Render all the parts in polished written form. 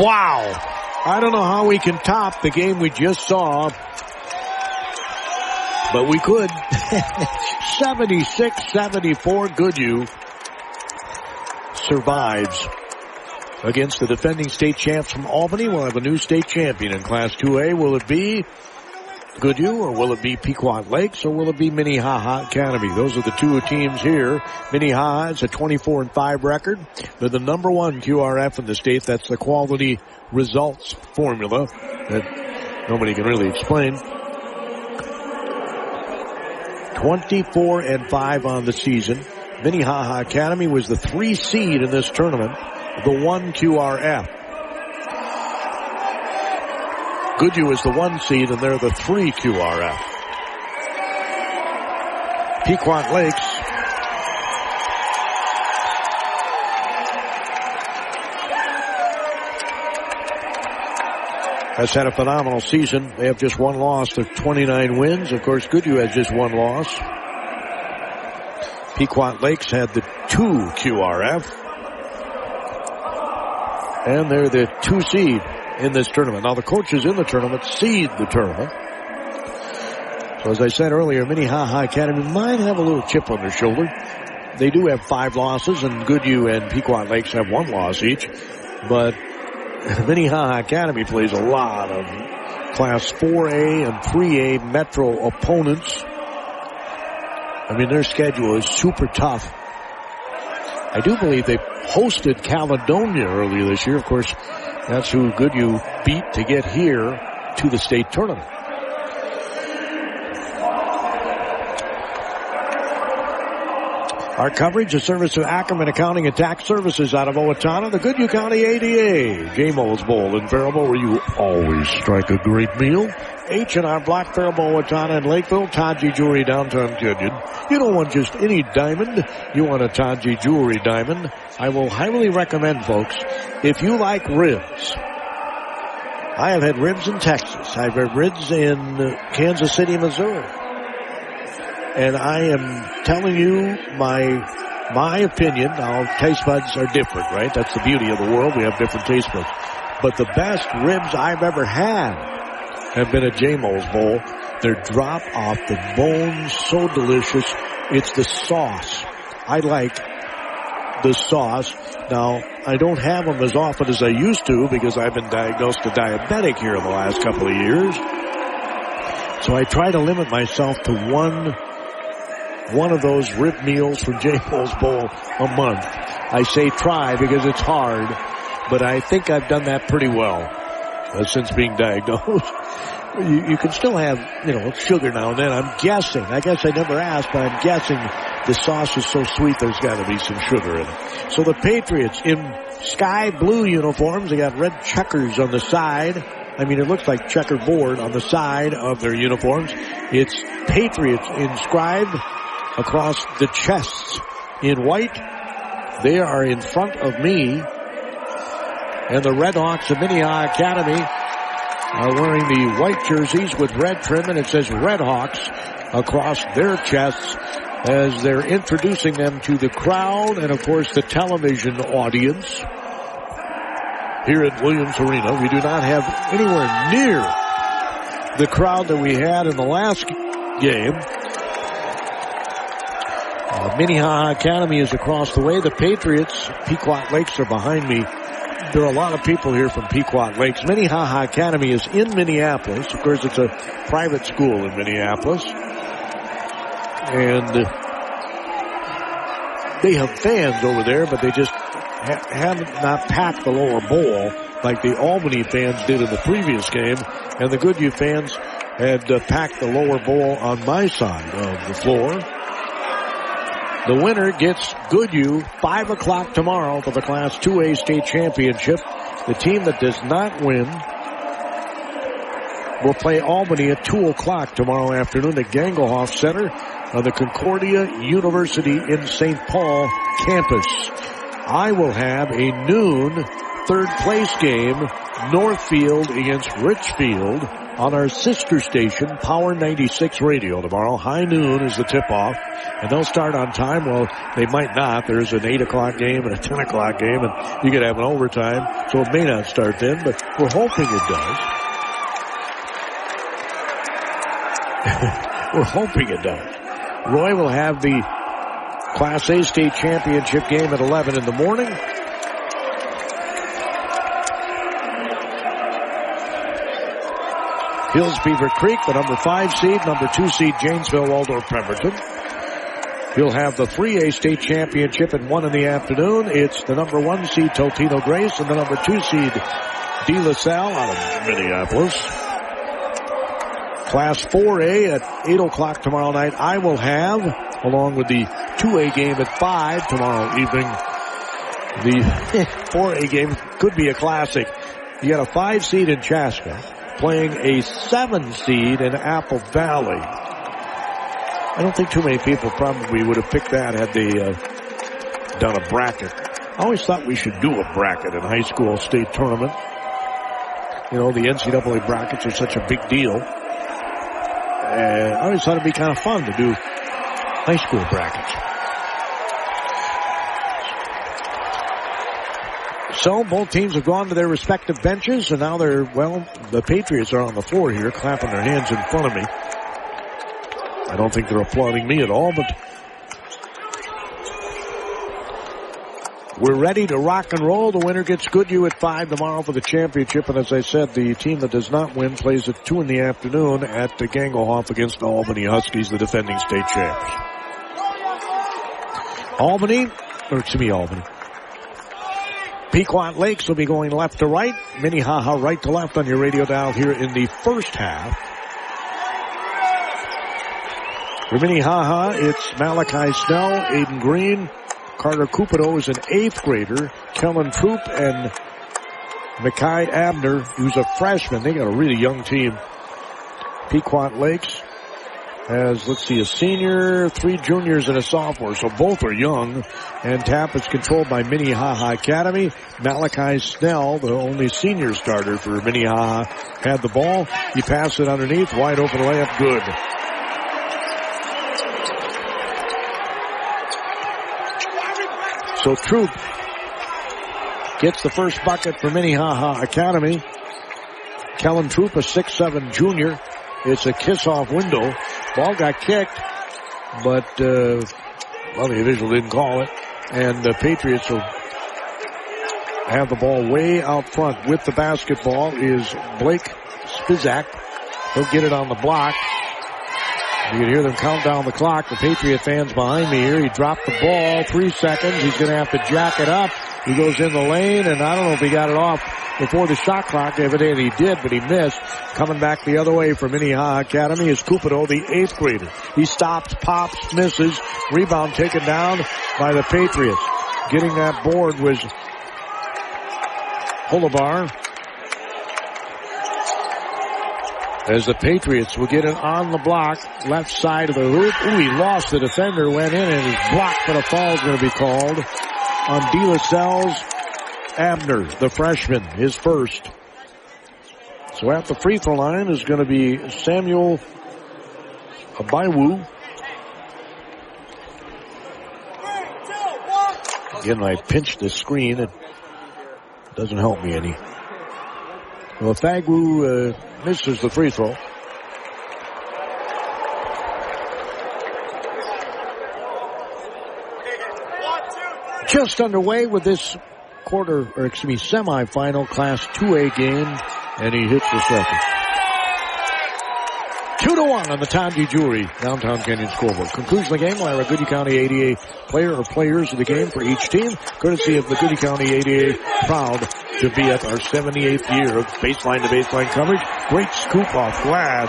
Wow. I don't know how we can top the game we just saw, but we could. 76-74, Goodhue survives against the defending state champs from Albany. We'll have a new state champion in Class 2A. Will it be Goodhue, or will it be Pequot Lakes, or will it be Minnehaha Academy? Those are the two teams here. Minnehaha is a 24-5 record. They're the number one QRF in the state. That's the quality results formula that nobody can really explain. 24-5 on the season. Minnehaha Academy was the 3 seed in this tournament, the 1 QRF. Goodhue is the 1 seed, and they're the 3 QRF. Pequot Lakes has had a phenomenal season. They have just 1 loss to 29 wins. Of course, Goodhue has just 1 loss. Pequot Lakes had the 2 QRF. And they're the 2 seed in this tournament. Now, the coaches in the tournament seed the tournament. So, as I said earlier, Minnehaha Academy might have a little chip on their shoulder. They do have 5 losses, and Goodhue and Pequot Lakes have 1 loss each. But Minnehaha Academy plays a lot of Class 4A and 3A Metro opponents. I mean, their schedule is super tough. I do believe they hosted Caledonia earlier this year. Of course, that's who Goodhue beat to get here to the state tournament. Our coverage is service of Ackerman Accounting and Tax Services out of Owatonna, the Goodhue County ADA. J-Mo's Bowl in Faribault, where you always strike a great meal. H&R Block, Faribault, Owatonna, and Lakeville. Taji Jewelry, downtown Kenyon. You don't want just any diamond. You want a Taji Jewelry diamond. I will highly recommend, folks, if you like ribs. I have had ribs in Texas. I've had ribs in Kansas City, Missouri. And I am telling you my opinion. Now, taste buds are different, right? That's the beauty of the world. We have different taste buds. But the best ribs I've ever had have been at J-Mo's Bowl. They're drop off the bone, so delicious. It's the sauce. I like the sauce. Now, I don't have them as often as I used to because I've been diagnosed a diabetic here in the last couple of years. So I try to limit myself to one of those rib meals from J-Mo's Bowl a month. I say try because it's hard, but I think I've done that pretty well since being diagnosed. You can still have, sugar now and then. I'm guessing. I guess I never asked, but I'm guessing the sauce is so sweet there's got to be some sugar in it. So the Patriots in sky blue uniforms. They got red checkers on the side. I mean, it looks like checkerboard on the side of their uniforms. It's Patriots inscribed across the chests in white. They are in front of me. And the Red Hawks of Minnehaha Academy are wearing the white jerseys with red trim, and it says Red Hawks across their chests as they're introducing them to the crowd and, of course, the television audience here at Williams Arena. We do not have anywhere near the crowd that we had in the last game. Minnehaha Academy is across the way. The Patriots, Pequot Lakes, are behind me. There are a lot of people here from Pequot Lakes. Minnehaha Academy is in Minneapolis. Of course, it's a private school in Minneapolis. And they have fans over there, but they just have not packed the lower bowl like the Albany fans did in the previous game. And the Goodhue fans had packed the lower bowl on my side of the floor. The winner gets Goodhue 5 o'clock tomorrow for the Class 2A state championship. The team that does not win will play Albany at 2 o'clock tomorrow afternoon at Gangelhoff Center on the Concordia University in St. Paul campus. I will have a noon third place game, Northfield against Richfield, on our sister station, Power 96 Radio. Tomorrow, high noon is the tip-off, and they'll start on time. Well, they might not. There's an 8 o'clock game and a 10 o'clock game, and you could have an overtime, so it may not start then, but we're hoping it does. We're hoping it does. Roy will have the Class A state championship game at 11 in the morning. Hills Beaver Creek, the number 5 seed, number 2 seed Janesville, Waldorf, Pemberton. He'll have the 3A state championship at 1 in the afternoon. It's the number 1 seed Totino Grace and the number 2 seed De La Salle out of Minneapolis. Class 4A at 8 o'clock tomorrow night. I will have, along with the 2A game at 5 tomorrow evening. The 4A game could be a classic. You got a 5 seed in Chaska playing a 7 seed in Apple Valley. I don't think too many people probably would have picked that had they done a bracket. I always thought we should do a bracket in high school state tournament. You know, the NCAA brackets are such a big deal. And I always thought it'd be kind of fun to do high school brackets. So both teams have gone to their respective benches, and now the Patriots are on the floor here, clapping their hands in front of me. I don't think they're applauding me at all, but we're ready to rock and roll. The winner gets Goodhue at 5 tomorrow for the championship, and as I said, the team that does not win plays at 2 in the afternoon at the Gangelhoff against the Albany Huskies, the defending state champs. Albany. Pequot Lakes will be going left to right. Minnehaha right to left on your radio dial here in the first half. For Minnehaha, it's Malachi Snell, Aiden Green, Carter Cupido is an 8th grader, Kellen Troop, and Mackay Abner, who's a freshman. They got a really young team. Pequot Lakes has, a senior, 3 juniors, and a sophomore, so both are young. And tap is controlled by Minnehaha Academy. Malachi Snell, the only senior starter for Minnehaha, had the ball. He passed it underneath, wide open layup, good. So Troop gets the first bucket for Minnehaha Academy. Kellen Troop, a 6'7" junior. It's a kiss-off window. Ball got kicked, but, the official didn't call it. And the Patriots will have the ball way out front. With the basketball is Blake Spizak. He'll get it on the block. You can hear them count down the clock. The Patriot fans behind me here. He dropped the ball. 3 seconds. He's going to have to jack it up. He goes in the lane, and I don't know if he got it off before the shot clock. Evidently he did, but he missed. Coming back the other way for Minnehaha Academy is Cupido, the 8th grader. He stops, pops, misses. Rebound taken down by the Patriots. Getting that board was Holobar. As the Patriots will get it on the block, left side of the hoop. Ooh, he lost the defender, went in, and he's blocked, but a foul is going to be called on De La Salle's Abner, the freshman, his first. So at the free throw line is going to be Samuel Abaiwu. Again, I pinched the screen. It doesn't help me any. Well, Fagwu misses the free throw. Just underway with this semifinal Class 2A game, and he hits the second. 2-1 on the Tom D. Jewelry Downtown Canyon scoreboard. Conclusion of the game, we'll have a Goodhue County ADA player or players of the game for each team, courtesy of the Goodhue County ADA, proud to be at our 78th year of baseline-to-baseline coverage. Great scoop off glass.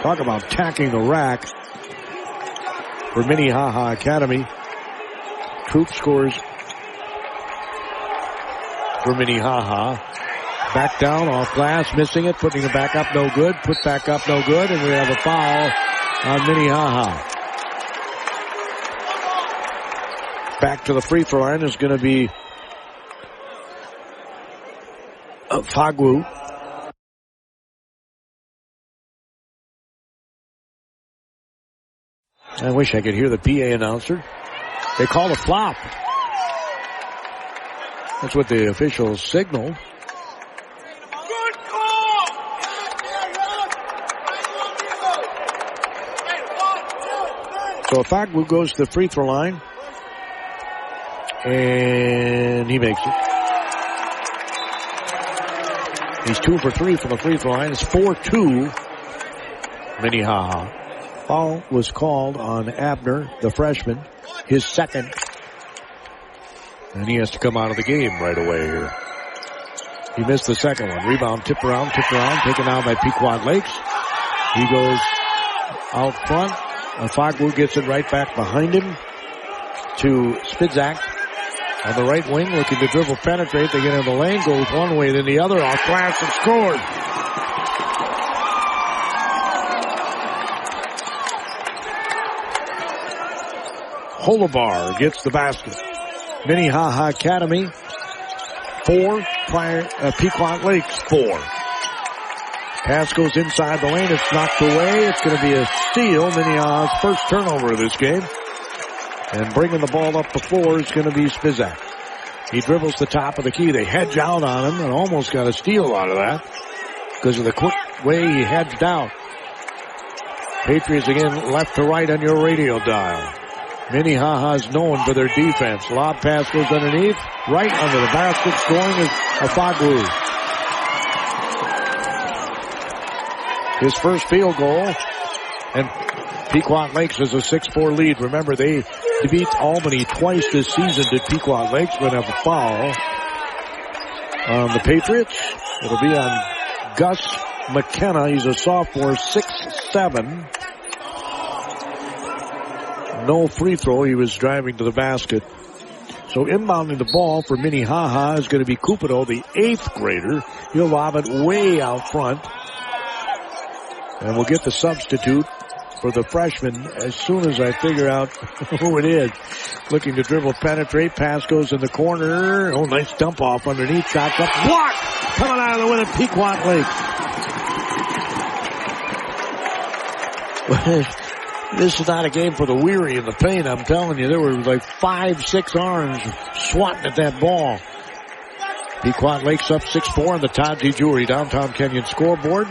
Talk about tacking the rack for Minnehaha Academy. Troop scores for Minnehaha. Back down off glass, missing it, putting it back up, no good. Put back up, no good, and we have a foul on Minnehaha. Back to the free throw line is going to be Fagwu. I wish I could hear the PA announcer. They called a flop. That's what the officials signaled. So Fagwu goes to the free throw line. And he makes it. He's 2 for 3 from the free throw line. It's 4-2 Minnehaha. Foul was called on Abner, the freshman, his second. And he has to come out of the game right away here. He missed the second one. Rebound, tipped around, taken out by Pequot Lakes. He goes out front. Fagwu gets it right back behind him to Spitzak on the right wing, looking to dribble, penetrate. They get in the lane, goes one way, then the other, off glass and scores. Holobar gets the basket. Minnehaha Academy 4, Pequot Lakes 4. Pass goes inside the lane. It's knocked away. It's going to be a steal. Minnehaha's first turnover of this game. And bringing the ball up the floor is going to be Spitzak. He dribbles the top of the key. They hedge out on him and almost got a steal out of that because of the quick way he hedged out. Patriots again left to right on your radio dial. Minnehaha is known for their defense. Lob pass goes underneath. Right under the basket. Scoring is Fagwu. His first field goal. And Pequot Lakes has a 6-4 lead. Remember, they beat Albany twice this season. Did Pequot Lakes, but have a foul on the Patriots. It'll be on Gus McKenna. He's a sophomore, 6'7". No free throw. He was driving to the basket. So inbounding the ball for Minnehaha is going to be Cupido, the 8th grader. He'll lob it way out front. And we'll get the substitute for the freshman as soon as I figure out who it is. Looking to dribble, penetrate. Pass goes in the corner. Oh, nice dump off underneath. Shots up. Blocked! Coming out of the win at Pequot Lakes. This is not a game for the weary and the pain. I'm telling you, there were like 5-6 arms swatting at that ball. Pequot Lakes up 6-4 on the Todd T. Jewelry Downtown Kenyon scoreboard.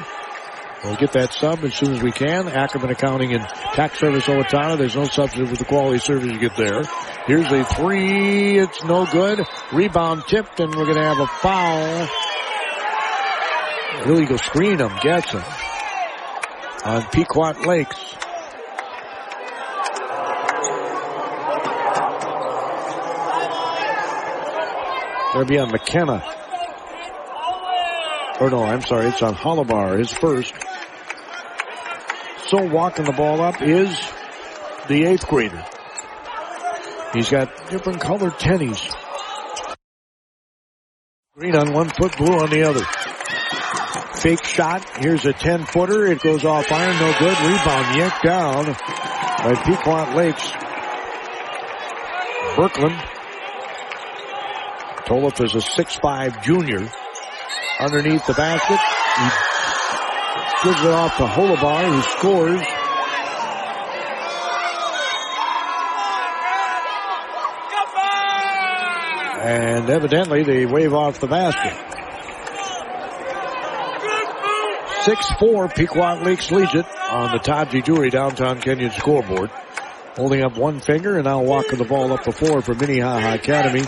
We'll get that sub as soon as we can. Ackerman Accounting and Tax Service Owatonna. There's no substitute for the quality service you get there. Here's a 3. It's no good. Rebound tipped, and we're going to have a foul. Illegal screen, I'm guessing, on Pequot Lakes. That'll be on McKenna. Or no, I'm sorry, it's on Holobar, his first. So walking the ball up is the 8th grader. He's got different colored tennies. Green on one foot, blue on the other. Fake shot. Here's a 10-footer. It goes off iron, no good. Rebound yanked down by Pequot Lakes. Birkeland. Tolliff is a 6'5" junior. Underneath the basket. He gives it off to Holobar, who scores. And evidently they wave off the basket. 6-4, Pequot Lakes leads it on the Todd G. Jewelry Downtown Kenyon scoreboard. Holding up one finger and now walking the ball up the floor for Minnehaha Academy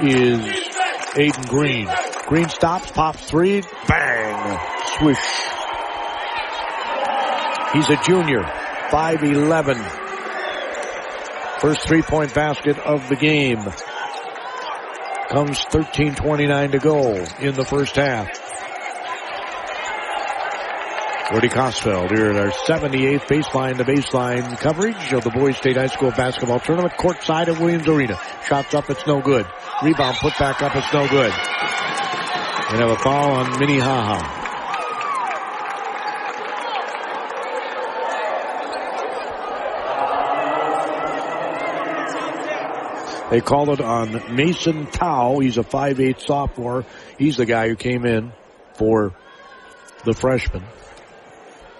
is Aiden Green. Green stops, pops 3, bang, swish. He's a junior, 5'11". First 3-point basket of the game. Comes 13:29 to go in the first half. Rudy Kosfeld here at our 78th baseline-to-baseline coverage of the Boys State High School basketball tournament, courtside at Williams Arena. Shots up, it's no good. Rebound put back up, it's no good. And have a foul on Minnehaha. They called it on Mason Tao. He's a 5'8" sophomore. He's the guy who came in for the freshman.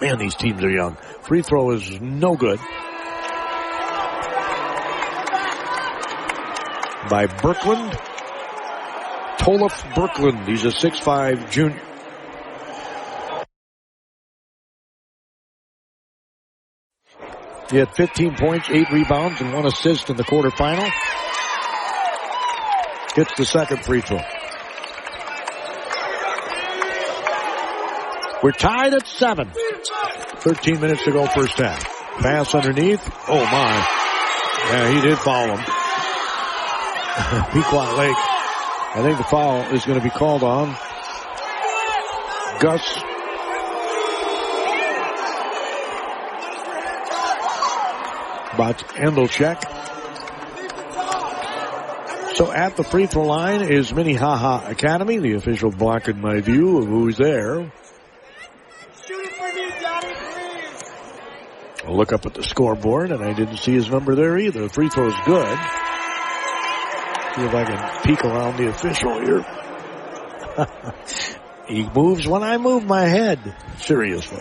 Man, these teams are young. Free throw is no good. By Birkland. Tolef Birkland. He's a 6'5" junior. He had 15 points, 8 rebounds, and 1 assist in the quarterfinal. Hits the second free throw. We're tied at 7. 13 minutes to go first half. Pass underneath. Oh, my. Yeah, he did foul him. Pequot Lakes. I think the foul is going to be called on Gus Endelcheck. So at the free throw line is Minnehaha Academy, the official block in my view of who's there. I'll look up at the scoreboard, and I didn't see his number there either. The free throw is good. See if I can peek around the official here. He moves when I move my head. Seriously.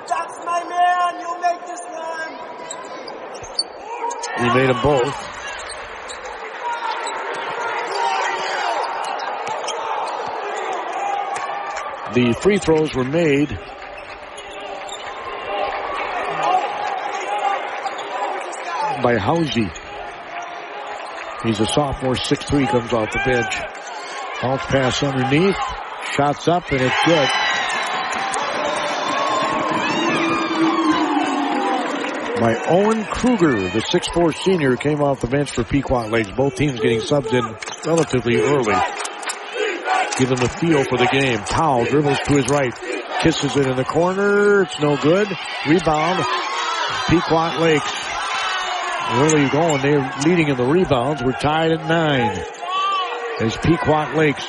That's my man. You'll make this one. He made them both. The free throws were made by Housey. He's a sophomore, 6'3", comes off the bench. Bounce pass underneath. Shots up, and it's good. By Owen Kruger, the 6'4" senior, came off the bench for Pequot Lakes. Both teams getting subbed in relatively early. Give him a feel for the game. Powell dribbles to his right. Kisses it in the corner. It's no good. Rebound. Pequot Lakes. Early going. They're leading in the rebounds. We're tied at 9. As Pequot Lakes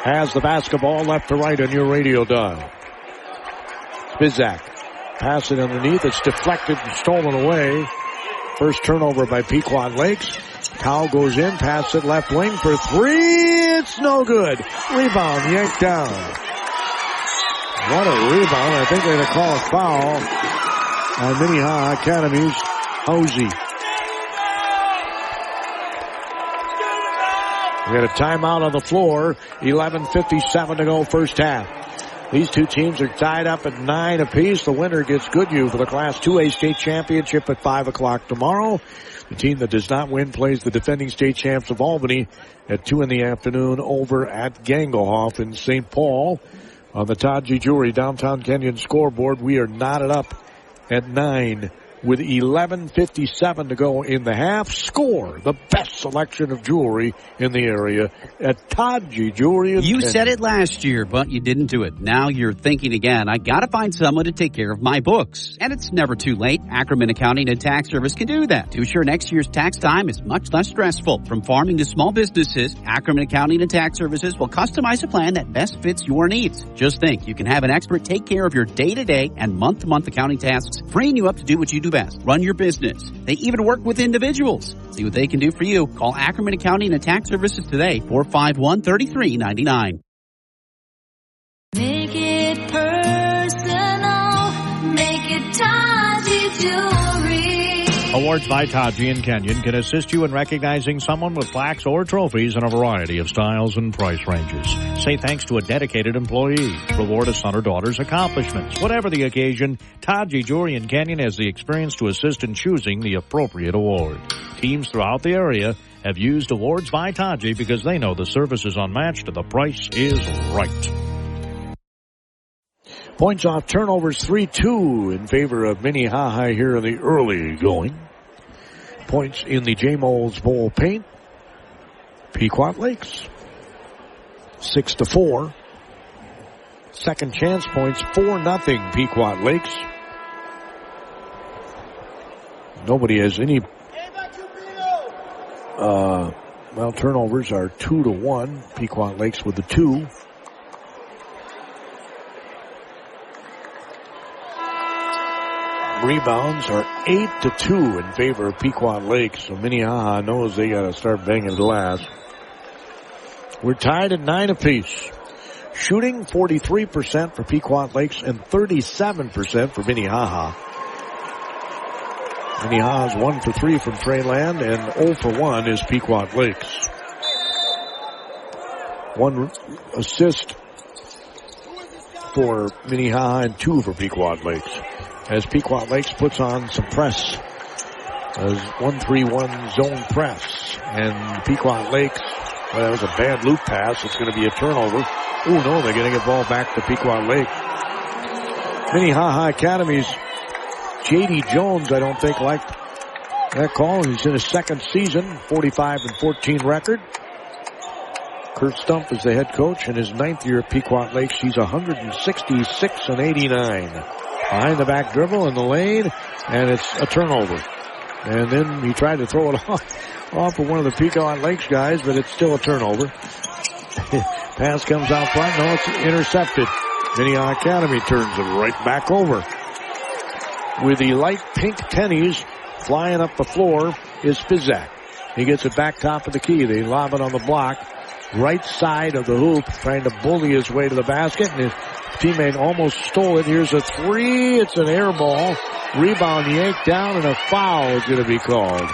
has the basketball left to right on your radio dial. Spizak. Pass it underneath. It's deflected and stolen away. First turnover by Pequot Lakes. Powell goes in. Pass it left wing for 3. It's no good. Rebound yanked down. What a rebound. I think they're going to call a foul on Minnehaha Academy's Housey. We got a timeout on the floor. 11:57 to go first half. These two teams are tied up at 9 apiece. The winner gets Goodhue for the Class 2A state championship at 5 o'clock tomorrow. The team that does not win plays the defending state champs of Albany at 2 in the afternoon over at Gangelhoff in St. Paul. On the Todd G. Jewelry Downtown Kenyon scoreboard, we are knotted up at 9 with 11:57 to go in the half. Score the best selection of jewelry in the area at Todd G. Jewelry. You said it last year, but you didn't do it. Now you're thinking again. I got to find someone to take care of my books. And it's never too late. Ackerman Accounting and Tax Service can do that to ensure next year's tax time is much less stressful. From farming to small businesses, Ackerman Accounting and Tax Services will customize a plan that best fits your needs. Just think, you can have an expert take care of your day-to-day and month-to-month accounting tasks, freeing you up to do what you do best. Run your business. They even work with individuals. See what they can do for you. Call Ackerman Accounting and Tax Services today, 451-3399. Make it personal. Make it Taji Jewelry. Awards by Taji and Kenyon can assist you in recognizing someone with plaques or trophies in a variety of styles and price ranges. Say thanks to a dedicated employee. Reward a son or daughter's accomplishments. Whatever the occasion, Taji Jewelry and Kenyon has the experience to assist in choosing the appropriate award. Teams throughout the area have used Awards by Taji because they know the service is unmatched and the price is right. Points off turnovers 3-2 in favor of Minnehaha here in the early going. Points in the J. Moles Bowl paint. Pequot Lakes 6-4. Second chance points 4-0 Pequot Lakes. Nobody has any. Turnovers are 2-1. Pequot Lakes with the 2. Rebounds are 8-2 in favor of Pequot Lakes. So Minnehaha knows they got to start banging glass. We're tied at 9 apiece. Shooting 43% for Pequot Lakes and 37% for Minnehaha. Minnehaha's 1 for 3 from Treyland and 0 for 1 is Pequot Lakes. 1 assist for Minnehaha and 2 for Pequot Lakes. As Pequot Lakes puts on some press. As 1-3-1 zone press. And Pequot Lakes, well, that was a bad loop pass. It's going to be a turnover. Oh, no, they're going to get ball back to Pequot Lake. Minnehaha Academy's J.D. Jones, I don't think, liked that call. He's in his second season, 45-14 record. Kurt Stump is the head coach. In his 9th year at Pequot Lakes, he's 166-89. Behind the back dribble in the lane, and it's a turnover. And then he tried to throw it off of one of the Pequot Lakes guys, but it's still a turnover. Pass comes out front. No, it's intercepted. Minnehaha Academy turns it right back over. With the light pink tennies flying up the floor is Spizak. He gets it back top of the key. They lob it on the block. Right side of the hoop, trying to bully his way to the basket, and his teammate almost stole it. Here's a three. It's an air ball. Rebound yanked down, and a foul is going to be called.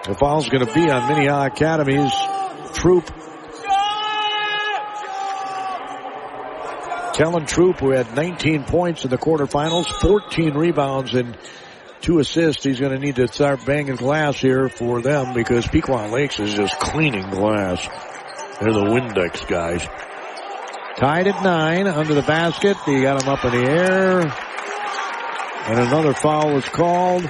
The foul's going to be on Minnehaha Academy's Troop. Kellen Troop, who had 19 points in the quarterfinals, 14 rebounds and 2 assists. He's going to need to start banging glass here for them because Pequot Lakes is just cleaning glass. They're the Windex guys. Tied at 9 under the basket. He got him up in the air. And another foul was called.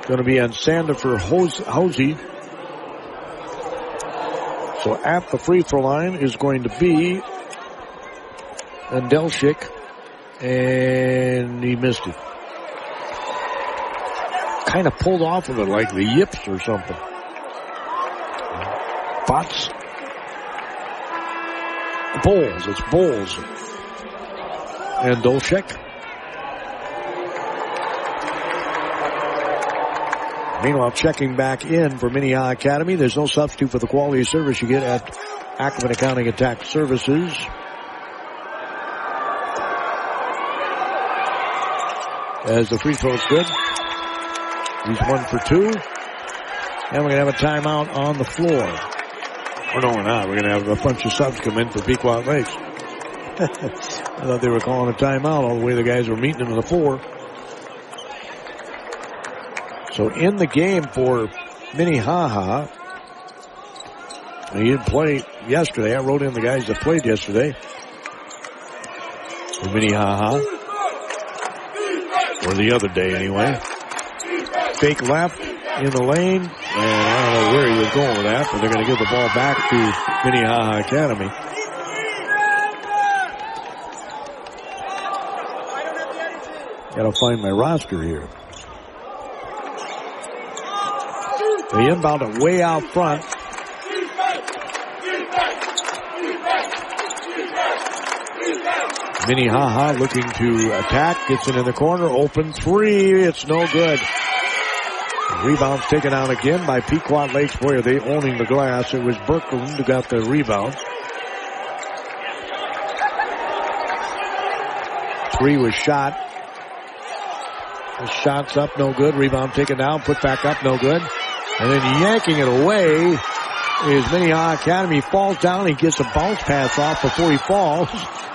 Going to be on Sandifer Hosey. So at the free throw line is going to be Andelchik, and he missed it. Kind of pulled off of it like the yips or something. Bots. Bowles. It's Bowles. Andelchik. Meanwhile, checking back in for Minnehaha Academy. There's no substitute for the quality service you get at Ackerman Accounting and Tax Services. As the free throw is good. He's 1 for 2. And we're going to have a timeout on the floor. Or no, we're not. We're going to have a bunch of subs come in for Pequot Lakes. I thought they were calling a timeout all the way the guys were meeting them on the floor. So in the game for Minnehaha, he didn't play yesterday. I wrote in the guys that played yesterday for Minnehaha. Or the other day anyway. Fake left in the lane. And I don't know where he was going with that, but they're going to give the ball back to Minnehaha Academy. Got to find my roster here. They inbound it way out front. Minnehaha looking to attack. Gets it in the corner. Open three. It's no good. Rebound's taken out again by Pequot Lakes. Boy, are they owning the glass. It was Berkland who got the rebound. Three was shot. The shot's up, no good. Rebound taken down. Put back up, no good. And then yanking it away is Minnehaha Academy. Falls down. He gets a bounce pass off before he falls.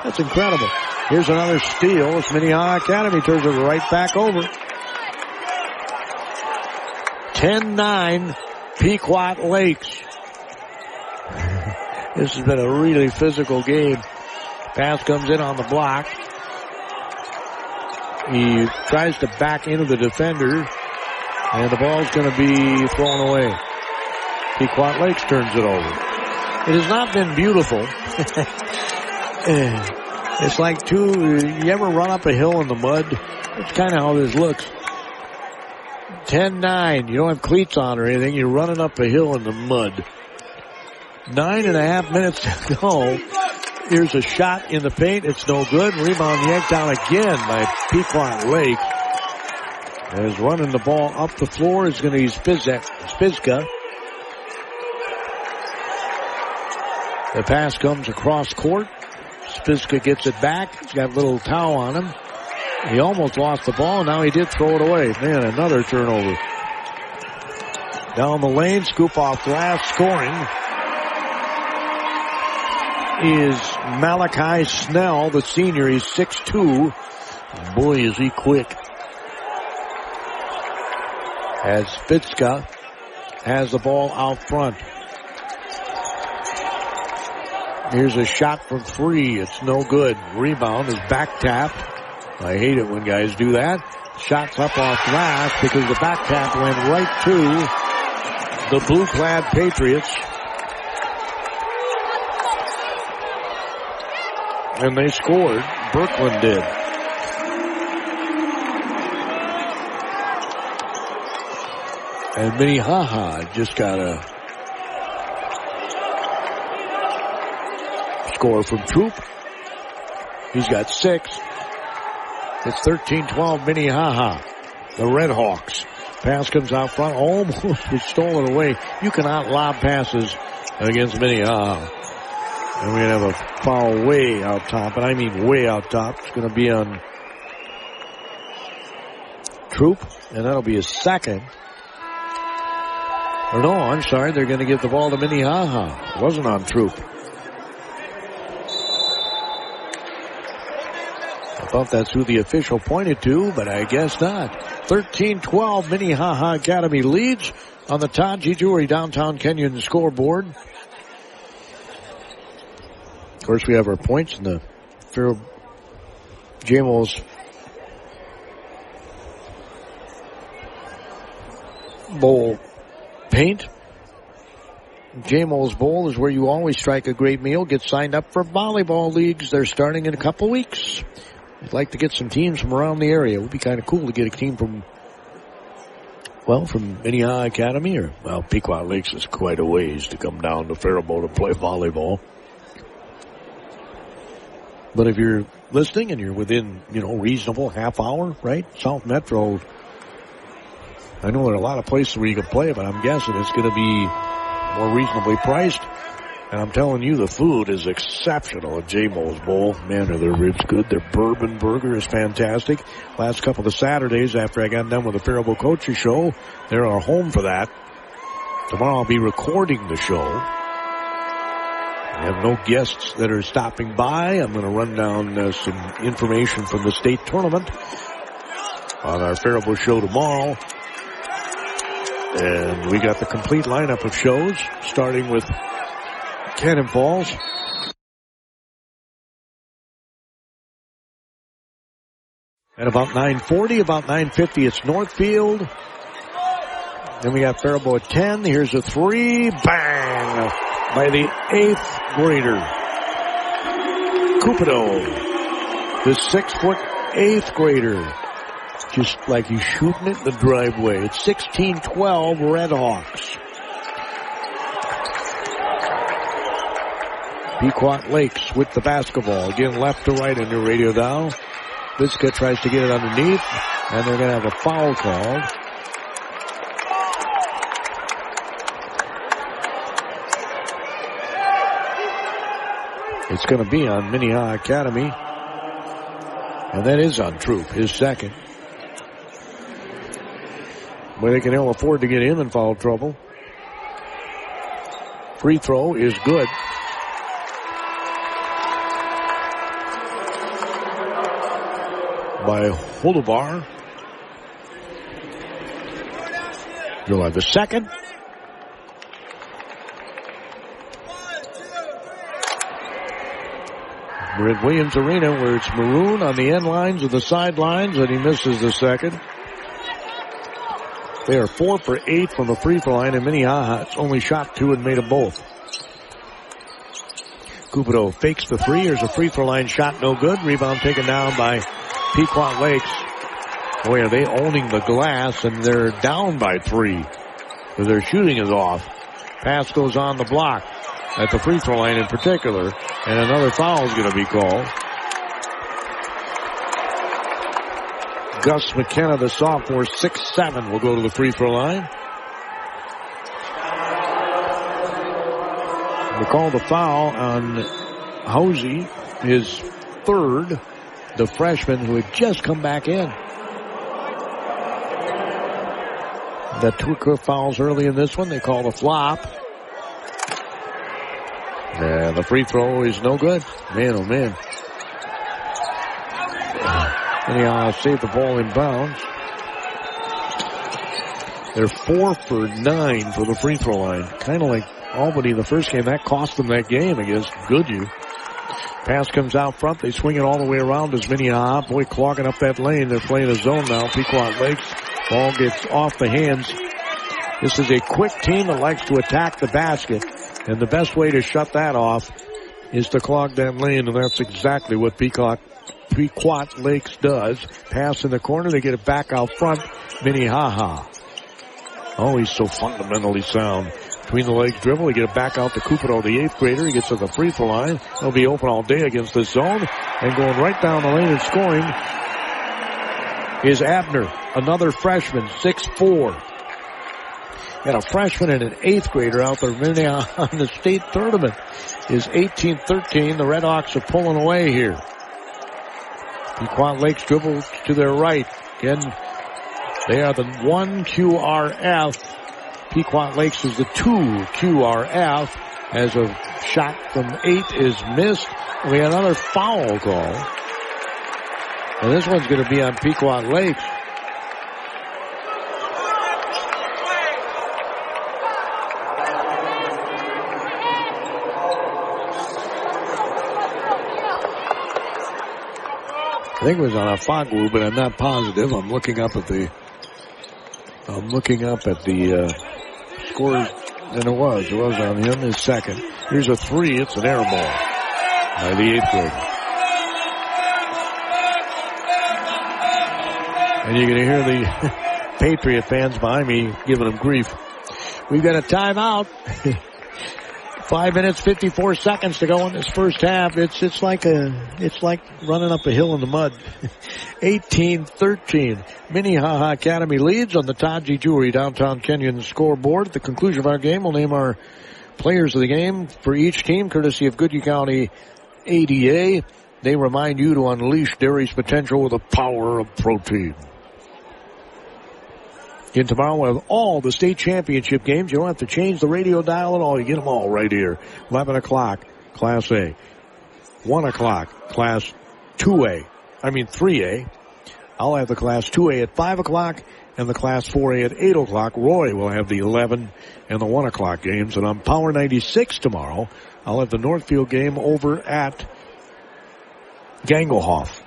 That's incredible. Here's another steal. It's Minnehaha Academy. Turns it right back over. 10-9 Pequot Lakes. This has been a really physical game. Pass comes in on the block. He tries to back into the defender. And the ball's going to be thrown away. Pequot Lakes turns it over. It has not been beautiful. It's like you ever run up a hill in the mud? That's kind of how this looks. 10-9. You don't have cleats on or anything. You're running up a hill in the mud. 9.5 minutes to go. Here's a shot in the paint. It's no good. Rebound yanked down again by Pequot Lakes. As running the ball up the floor is going to be Spiska. The pass comes across court. Spiska gets it back. He's got a little towel on him. He almost lost the ball. Now he did throw it away. Man, another turnover. Down the lane, scoop off glass, scoring is Malachi Snell, the senior. He's 6'2". Boy, is he quick. As Spiska has the ball out front. Here's a shot from three. It's no good. Rebound is back tapped. I hate it when guys do that. Shots up off glass because the back tap went right to the blue-clad Patriots. And they scored. Brooklyn did. And Minnehaha just got a score from Troop. He's got 6. It's 13-12 Minnehaha. The Red Hawks. Pass comes out front. Almost was stolen away. You cannot lob passes against Minnehaha. And we're going to have a foul way out top. And I mean way out top. It's going to be on Troop. And that'll be his second. Or no, I'm sorry. They're going to give the ball to Minnehaha. It wasn't on Troop. I thought that's who the official pointed to, but I guess not. 13-12, Minnehaha Academy leads on the Taji Jewelry Downtown Kenyon scoreboard. Of course, we have our points in the Pharaoh JMO's Bowl paint. JMO's Bowl is where you always strike a great meal. Get signed up for volleyball leagues. They're starting in a couple weeks. I'd like to get some teams from around the area. It would be kind of cool to get a team from Minnehaha Academy or, Pequot Lakes is quite a ways to come down to Faribault to play volleyball. But if you're listening and you're within, reasonable half hour, right? South Metro. I know there are a lot of places where you can play, but I'm guessing it's going to be more reasonably priced. And I'm telling you, the food is exceptional at JMO's Bowl. Man, are their ribs good. Their bourbon burger is fantastic. Last couple of Saturdays after I got done with the Faribault Coaches Show, they're our home for that. Tomorrow I'll be recording the show. I have no guests that are stopping by. I'm going to run down some information from the state tournament on our Faribault show tomorrow. And we got the complete lineup of shows, starting with Cannon Falls. At about 9:40, about 9:50, it's Northfield. Then we got Faribault at 10. Here's a three. Bang! By the 8th grader. Cupido. The 6-foot 8th grader. Just like he's shooting it in the driveway. It's 16-12 Red Hawks. Pequot Lakes with the basketball. Again, left to right on your radio dial. Spiska tries to get it underneath, and they're going to have a foul called. It's going to be on Minnehaha Academy, and that is on Troop, his second. But they can ill afford to get him in foul trouble. Free throw is good. By Holobar. You'll have a second. We're at Williams Arena where it's maroon on the end lines of the sidelines, and he misses the second. They are 4 for 8 from the free throw line, and Minnehaha's only shot 2 and made them both. Cupido fakes the three. Here's a free throw line shot, no good. Rebound taken down by Pequot Lakes. Boy, are they owning the glass, and they're down by 3. So their shooting is off. Pass goes on the block at the free throw line in particular, and another foul is going to be called. Gus McKenna, the sophomore, 6'7", will go to the free throw line. We call the foul on Hosey, his third, the freshman who had just come back in. The 2 quick fouls early in this one. They call the flop. And the free throw is no good. Man, oh man. Anyhow, save the ball in bounds. They're 4 for 9 for the free throw line. Kind of like Albany the first game. That cost them that game against Goodhue. Pass comes out front. They swing it all the way around as Minnehaha. Boy, clogging up that lane. They're playing a zone now. Pequot Lakes. Ball gets off the hands. This is a quick team that likes to attack the basket. And the best way to shut that off is to clog that lane. And that's exactly what Pequot Lakes does. Pass in the corner. They get it back out front. Minnehaha. Oh, he's so fundamentally sound. Between the legs dribble. They get it back out to Cupido, the 8th grader. He gets to the free throw line. He'll be open all day against this zone. And going right down the lane and scoring is Abner, another freshman, 6'4". And a freshman and an 8th grader out there Minnehaha in the state tournament is 18-13. The Redhawks are pulling away here. Pequot Lakes dribbles to their right. Again, they are the 1 QRF. Pequot Lakes is the 2 QRF. As a shot from 8 is missed. We have another foul call. And this one's going to be on Pequot Lakes. I think it was on a Foglu, but I'm not positive. I'm looking up at the scores, and it was on him, his second. Here's a 3. It's an air ball by the 8th grader. And you're going to hear the Patriot fans behind me giving them grief. We've got a timeout. 5 minutes, 54 seconds to go in this first half. It's like running up a hill in the mud. 18-13. Minnehaha Academy leads on the Taji Jewelry Downtown Kenyon scoreboard. At the conclusion of our game, we'll name our players of the game for each team, courtesy of Goodhue County ADA. They remind you to unleash dairy's potential with the power of protein. Again, tomorrow we'll have all the state championship games. You don't have to change the radio dial at all. You get them all right here. 11 o'clock, Class A. 1 o'clock, Class 3A. I'll have the Class 2A at 5 o'clock and the Class 4A at 8 o'clock. Roy will have the 11 and the 1 o'clock games. And on Power 96 tomorrow, I'll have the Northfield game over at Gangelhoff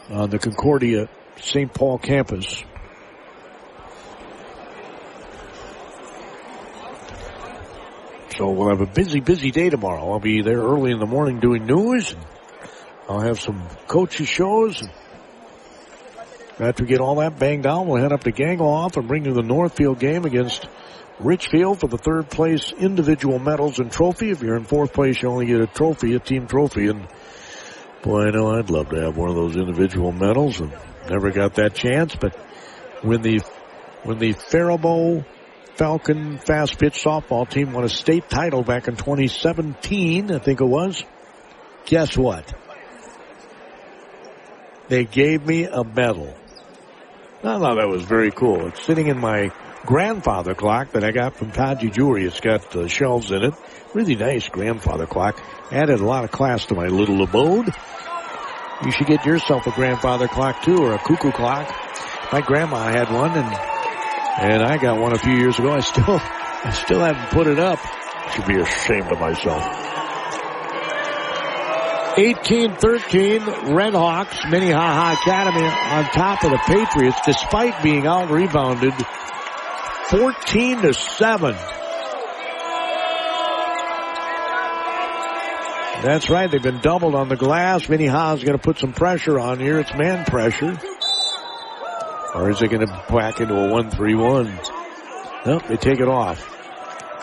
on the Concordia St. Paul campus. So we'll have a busy day tomorrow. I'll be there early in the morning doing news. I'll have some coaches shows. After we get all that banged down, we'll head up to Gangelhoff and bring you the Northfield game against Richfield for the 3rd place individual medals and trophy. If you're in 4th place, you only get a trophy, a team trophy. And boy, I know I'd love to have one of those individual medals, and never got that chance. But when the Faribault Falcon fast pitch softball team won a state title back in 2017, I think it was. Guess what? They gave me a medal. I thought that was very cool. It's sitting in my grandfather clock that I got from Taji Jewelry. It's got shelves in it. Really nice grandfather clock. Added a lot of class to my little abode. You should get yourself a grandfather clock too, or a cuckoo clock. My grandma had one, and I got one a few years ago. I still haven't put it up. Should be ashamed of myself. 18-13, Redhawks, Minnehaha Academy on top of the Patriots, despite being out-rebounded 14-7. That's right, they've been doubled on the glass. Minnehaha's going to put some pressure on here. It's man pressure. Or is it going to back into a 1-3-1? Nope, they take it off.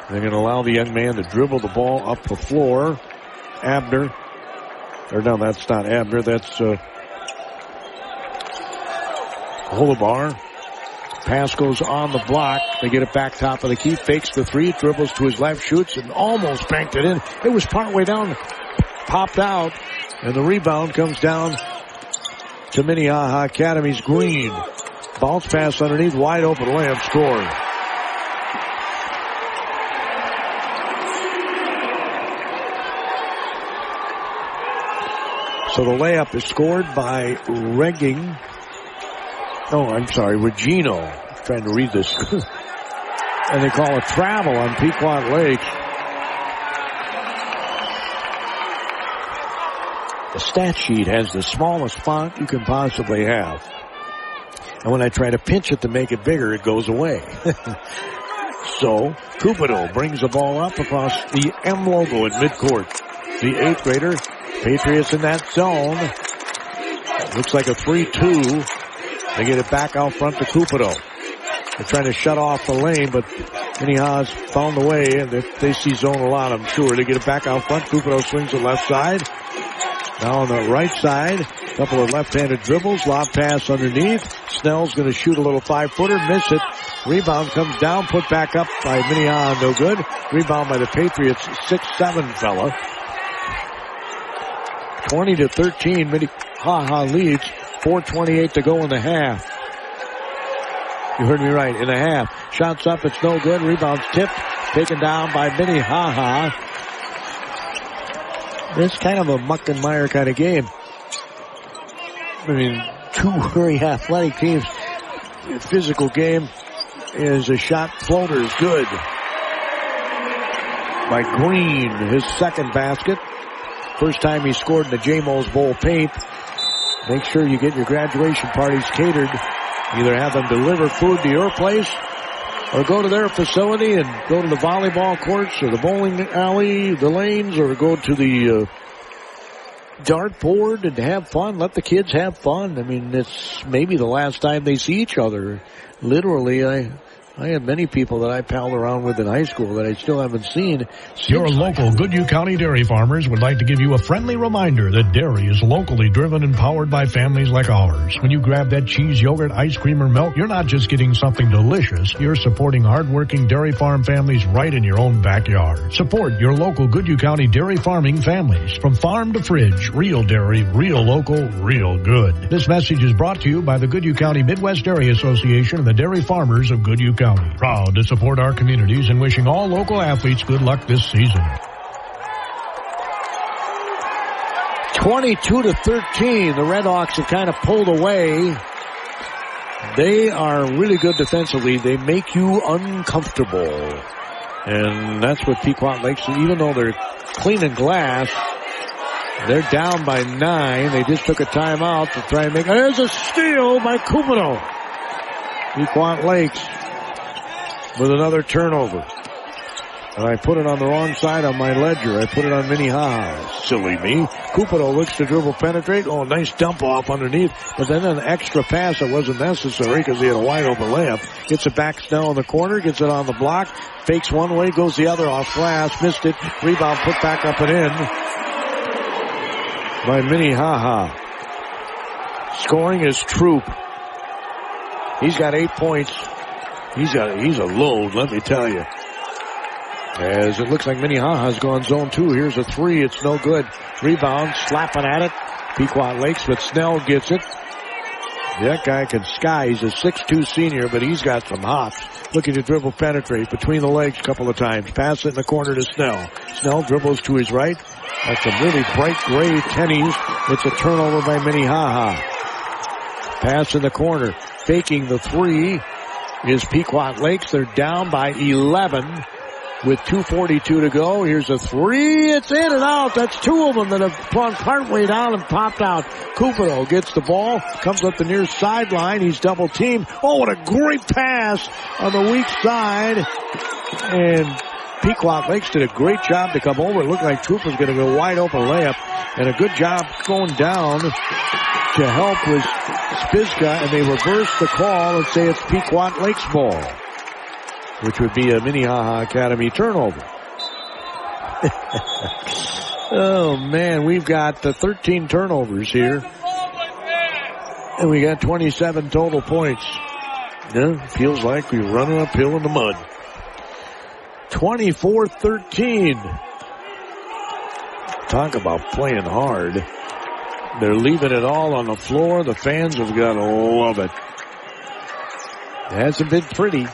They're going to allow the young man to dribble the ball up the floor. Abner. Or no, that's not Abner. That's Holobar. Pass goes on the block. They get it back top of the key. Fakes the three. Dribbles to his left. Shoots and almost banked it in. It was partway down. Popped out. And the rebound comes down to Minnehaha Academy's Green. Bounce pass underneath. Wide open layup scored. So the layup is scored by Regino. I'm trying to read this. And they call a travel on Pequot Lakes. The stat sheet has the smallest font you can possibly have. And when I try to pinch it to make it bigger, it goes away. So, Cupido brings the ball up across the M logo in midcourt. The 8th grader, Patriots in that zone. Looks like a 3-2. They get it back out front to Cupido. They're trying to shut off the lane, but Minnehaha's found the way, and they see zone a lot, I'm sure. They get it back out front. Cupido swings the left side. Now on the right side, a couple of left-handed dribbles, lob pass underneath. Snell's going to shoot a little 5-footer, miss it. Rebound comes down, put back up by Minnehaha, no good. Rebound by the Patriots, 6'7" fella. 20-13, Minnehaha leads. 4:28 to go in the half. You heard me right, in the half. Shots up, it's no good. Rebounds tipped, taken down by Minnehaha. It's kind of a muck and mire kind of game. I mean, two very athletic teams. Physical game is a shot floater is good. By Green, his second basket. First time he scored in the J-Mo's Bowl paint. Make sure you get your graduation parties catered. Either have them deliver food to your place or go to their facility and go to the volleyball courts or the bowling alley, the lanes, or go to the dartboard and have fun. Let the kids have fun. I mean, it's maybe the last time they see each other. Literally, I had many people that I palled around with in high school that I still haven't seen. Your local Goodhue County dairy farmers would like to give you a friendly reminder that dairy is locally driven and powered by families like ours. When you grab that cheese, yogurt, ice cream, or milk, you're not just getting something delicious. You're supporting hardworking dairy farm families right in your own backyard. Support your local Goodhue County dairy farming families. From farm to fridge, real dairy, real local, real good. This message is brought to you by the Goodhue County Midwest Dairy Association and the dairy farmers of Goodhue County. Proud to support our communities and wishing all local athletes good luck this season. 22-13. The Redhawks have kind of pulled away. They are really good defensively. They make you uncomfortable. And that's what Pequot Lakes, even though they're cleaning glass, they're down by 9. They just took a timeout to try and make, there's a steal by Cupido. Pequot Lakes with another turnover. And I put it on the wrong side on my ledger. I put it on Minnehaha. Silly me. Cupido looks to dribble penetrate. Oh, nice dump off underneath. But then an extra pass that wasn't necessary because he had a wide open layup. Gets it back Snell in the corner. Gets it on the block. Fakes one way. Goes the other off glass. Missed it. Rebound put back up and in by Minnehaha. Scoring is Troop. He's got 8 points. He's a load, let me tell you. As it looks like Minnehaha's gone zone 2. Here's a 3. It's no good. Rebound, slapping at it. Pequot Lakes, but Snell gets it. That guy can sky. He's a 6'2 senior, but he's got some hops. Looking to dribble penetrate between the legs a couple of times. Pass it in the corner to Snell. Snell dribbles to his right. That's some really bright gray tennies. It's a turnover by Minnehaha. Pass in the corner. Faking the 3 is Pequot Lakes. They're down by 11 with 2:42 to go. Here's a 3. It's in and out. That's 2 of them that have gone partway down and popped out. Cupido gets the ball, comes up the near sideline. He's double teamed. Oh, what a great pass on the weak side. And Pequot Lakes did a great job to come over. It looked like Troop was going to go wide open layup. And a good job going down to help was Spiska, and they reverse the call and say it's Pequot Lakes ball, which would be a Minnehaha Academy turnover. Oh, man, we've got 13 turnovers here. And we got 27 total points. Yeah, feels like we're running uphill in the mud. 24-13. Talk about playing hard. They're leaving it all on the floor. The fans have got to love it. It hasn't been pretty,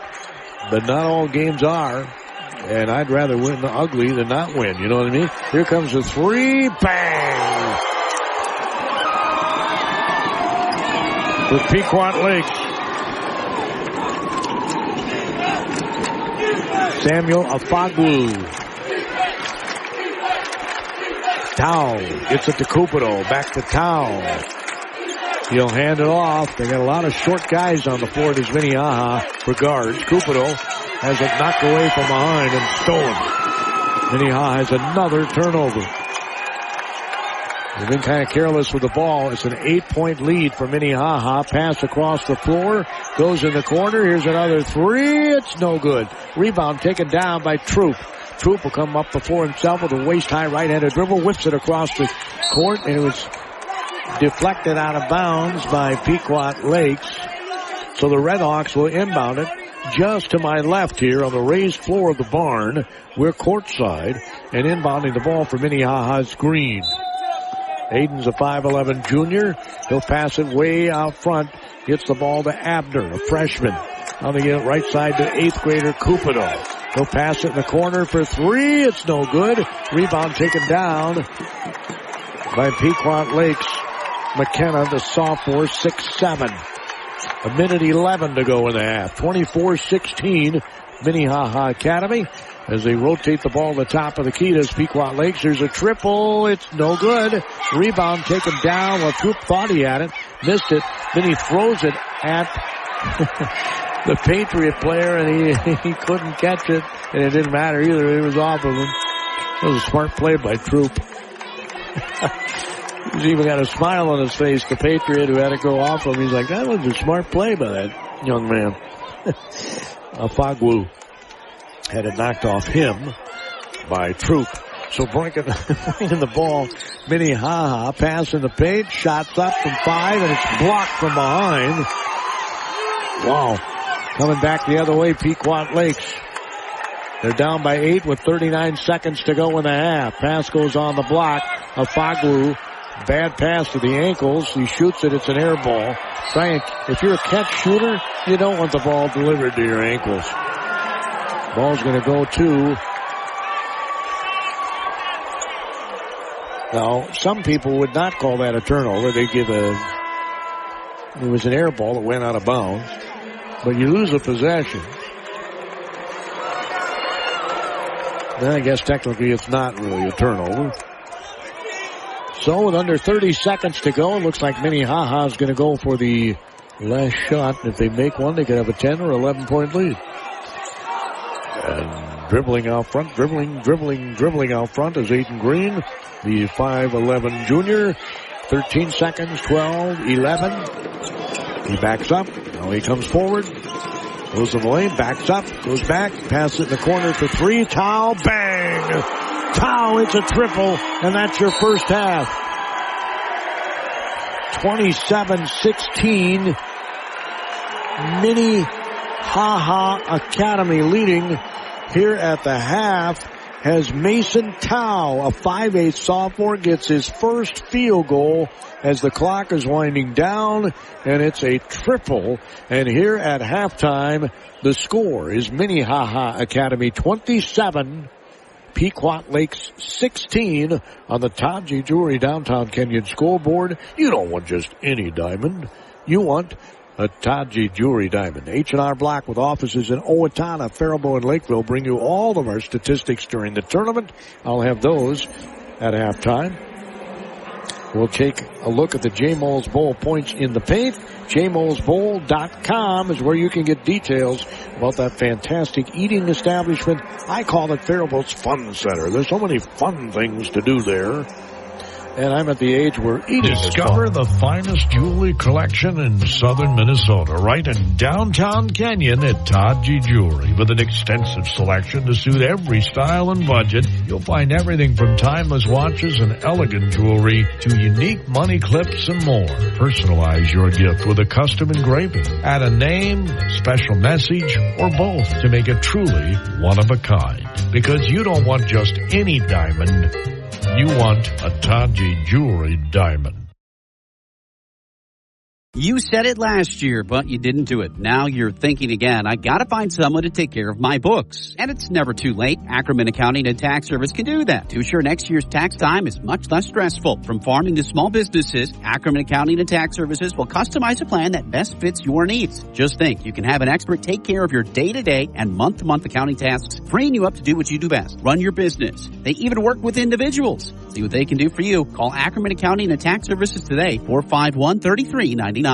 but not all games are. And I'd rather win the ugly than not win. You know what I mean? Here comes the three. Bang! For Pequot Lakes. Samuel Afaglu. Tao gets it to Cupido. Back to Tao. He'll hand it off. They got a lot of short guys on the floor at his Minnehaha for guards. Cupido has it knocked away from behind and stolen. Minnehaha has another turnover. They've been kind of careless with the ball. It's an 8-point lead for Minnehaha. Pass across the floor. Goes in the corner. Here's another three. It's no good. Rebound taken down by Troop. Troop will come up before himself with a waist-high right-handed dribble. Whips it across the court. And it was deflected out of bounds by Pequot Lakes. So the Redhawks will inbound it. Just to my left here on the raised floor of the barn. We're courtside. And inbounding the ball for Minnehaha's Green. Aiden's a 5'11 junior. He'll pass it way out front. Gets the ball to Abner, a freshman. Now they get it right side to 8th grader Cupido. He'll pass it in the corner for three. It's no good. Rebound taken down by Pequot Lakes. McKenna, the sophomore, 6'7". A minute 11 to go in the half. 24-16, Minnehaha Academy. As they rotate the ball to the top of the key to Pequot Lakes. There's a triple. It's no good. Rebound taken down. Well, Troop thought he had it. Missed it. Then he throws it at the Patriot player, and he couldn't catch it. And it didn't matter either. It was off of him. It was a smart play by Troop. He's even got a smile on his face, the Patriot who had to go off him. He's like, that was a smart play by that young man. Afagwu had it knocked off him by Troop. So bringing the ball, Minnehaha passing the paint, shots up from 5, and it's blocked from behind. Wow. Coming back the other way, Pequot Lakes. They're down by 8 with 39 seconds to go in the half. Pass goes on the block. Afaglu, bad pass to the ankles. He shoots it. It's an air ball. Frank, if you're a catch shooter, you don't want the ball delivered to your ankles. Ball's going to go to... Now, some people would not call that a turnover. They give it was an air ball that went out of bounds. But you lose a possession. Then I guess technically it's not really a turnover. So with under 30 seconds to go, it looks like Minnehaha is going to go for the last shot. If they make one, they could have a 10 or 11-point lead. And dribbling out front, dribbling out front is Aiden Green, the 5'11 junior. 13 seconds, 12, 11. He backs up. Now he comes forward. Goes in the lane, backs up, goes back, passes it in the corner for 3. Tao, bang! Tao, it's a triple, and that's your first half. 27-16. Minnehaha Academy leading here at the half as Mason Tao, a 5'8 sophomore, gets his first field goal as the clock is winding down, and it's a triple. And here at halftime, the score is Minnehaha Academy 27, Pequot Lakes 16 on the Todd G. Jewelry Downtown Kenyon scoreboard. You don't want just any diamond. You want a Todd G. Jewelry diamond. H&R Block with offices in Owatonna, Faribault, and Lakeville bring you all of our statistics during the tournament. I'll have those at halftime. We'll take a look at the J. Moles Bowl points in the paint. JMolesBowl.com is where you can get details about that fantastic eating establishment. I call it Faribault's Fun Center. There's so many fun things to do there. And I'm at the age where eating is Discover the finest jewelry collection in southern Minnesota, right in downtown Canyon at Todd G. Jewelry. With an extensive selection to suit every style and budget, you'll find everything from timeless watches and elegant jewelry to unique money clips and more. Personalize your gift with a custom engraving. Add a name, a special message, or both to make it truly one of a kind. Because you don't want just any diamond. You want a Todd G. Jewelry diamond. You said it last year, but you didn't do it. Now you're thinking again, I gotta find someone to take care of my books. And it's never too late. Ackerman Accounting and Tax Service can do that to ensure next year's tax time is much less stressful. From farming to small businesses, Ackerman Accounting and Tax Services will customize a plan that best fits your needs. Just think, you can have an expert take care of your day-to-day and month-to-month accounting tasks, freeing you up to do what you do best, run your business. They even work with individuals. See what they can do for you. Call Ackerman Accounting and Tax Services today, 451-3399.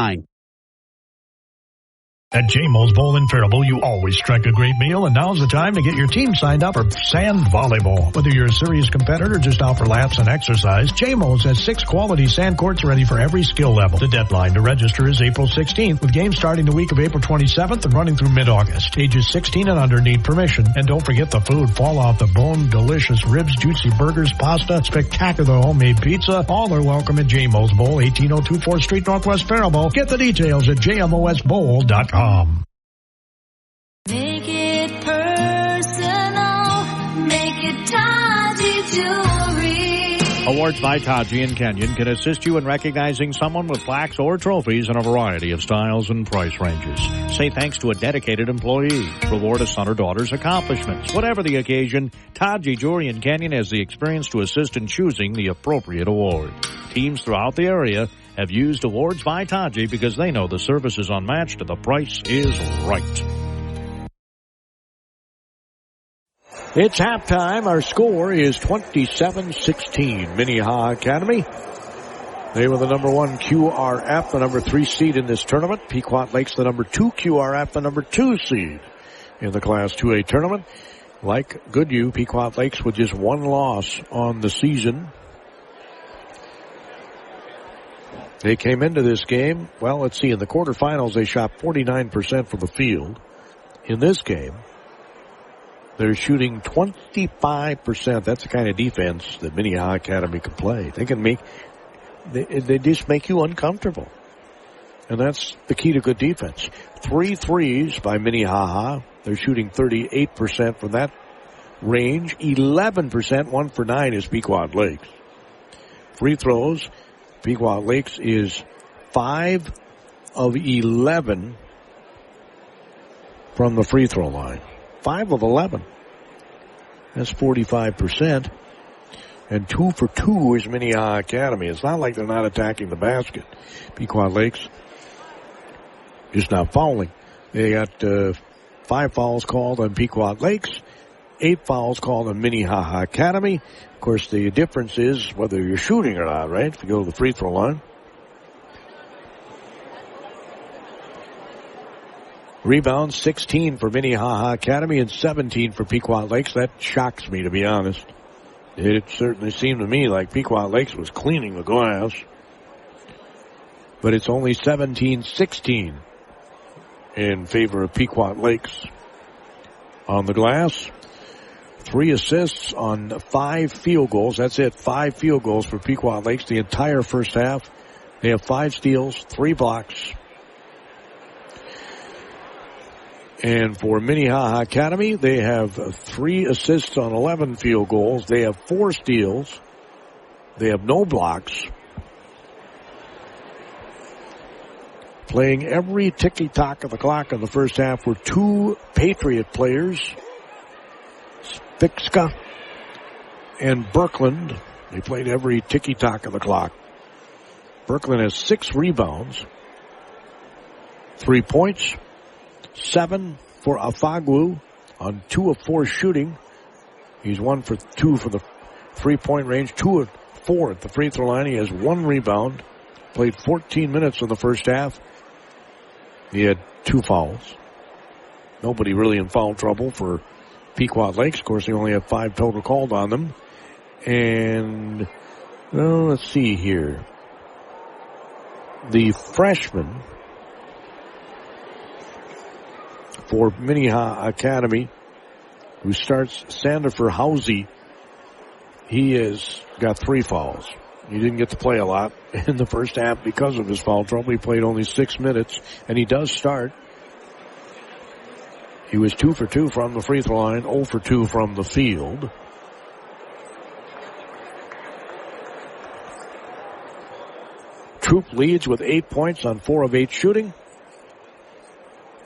At J-Mo's Bowl in Faribault, you always strike a great meal, and now's the time to get your team signed up for sand volleyball. Whether you're a serious competitor or just out for laughs and exercise, J-Mo's has 6 quality sand courts ready for every skill level. The deadline to register is April 16th, with games starting the week of April 27th and running through mid-August. Ages 16 and under need permission. And don't forget the food. Fall off the bone, delicious ribs, juicy burgers, pasta, spectacular homemade pizza. All are welcome at J-Mo's Bowl, 1802 4th Street, Northwest Faribault. Get the details at jmosbowl.com. Make it personal, make it Taji Jewelry. Awards by Taji and Kenyon can assist you in recognizing someone with plaques or trophies in a variety of styles and price ranges. Say thanks to a dedicated employee. Reward a son or daughter's accomplishments. Whatever the occasion, Taji Jewelry in Kenyon has the experience to assist in choosing the appropriate award. Teams throughout the area have used Awards by Taji because they know the service is unmatched and the price is right. It's halftime. Our score is 27-16. Minnehaha Academy. They were the number 1 QRF, the number 3 seed in this tournament. Pequot Lakes, the number 2 QRF, the number 2 seed in the Class 2A tournament. Like Goodhue, Pequot Lakes with just 1 loss on the season. They came into this game, well, let's see, in the quarterfinals they shot 49% from the field. In this game, they're shooting 25%. That's the kind of defense that Minnehaha Academy can play. They can they just make you uncomfortable. And that's the key to good defense. 3 threes by Minnehaha. They're shooting 38% from that range. 11%, 1 for 9 is Pequot Lakes. Free throws. Pequot Lakes is 5 of 11 from the free throw line. 5 of 11. That's 45%. And 2 for 2 is Minnehaha Academy. It's not like they're not attacking the basket. Pequot Lakes just not fouling. They got 5 fouls called on Pequot Lakes, 8 fouls called on Minnehaha Academy. Of course, the difference is whether you're shooting or not, right? If you go to the free throw line. Rebounds, 16 for Minnehaha Academy and 17 for Pequot Lakes. That shocks me, to be honest. It certainly seemed to me like Pequot Lakes was cleaning the glass. But it's only 17-16 in favor of Pequot Lakes on the glass. 3 assists on 5 field goals. That's it, 5 field goals for Pequot Lakes the entire first half. They have 5 steals, 3 blocks. And for Minnehaha Academy, they have 3 assists on 11 field goals. They have 4 steals. They have no blocks. Playing every ticky-tock of the clock in the first half were 2 Patriot players, Spixka and Berkland. They played every ticky-tock of the clock. Berkland has 6 rebounds, 3 points, 7 for Afagwu on 2 of 4 shooting. He's 1 for 2 for the 3-point range, 2 of 4 at the free throw line. He has 1 rebound. Played 14 minutes in the first half. He had 2 fouls. Nobody really in foul trouble for Pequot Lakes. Of course, they only have 5 total called on them. And Well, let's see here. The freshman for Minnehaha Academy, who starts, Sandifer Housey, he has got 3 fouls. He didn't get to play a lot in the first half because of his foul trouble. He played only 6 minutes, and he does start. He was 2 for 2 from the free throw line, 0 for 2 from the field. Troop leads with 8 points on 4 of 8 shooting.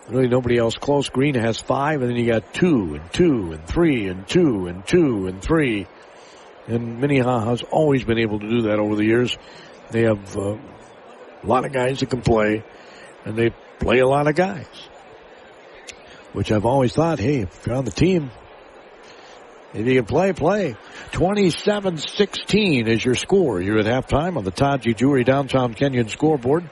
Really nobody else close. Green has 5, and then you got 2 and 2 and 3 and 2 and 2 and 3. And Minnehaha has always been able to do that over the years. They have a lot of guys that can play, and they play a lot of guys. Which I've always thought, hey, if you're on the team, if you can play. 27-16 is your score. You're at halftime on the Taji Jewelry Downtown Kenyon scoreboard.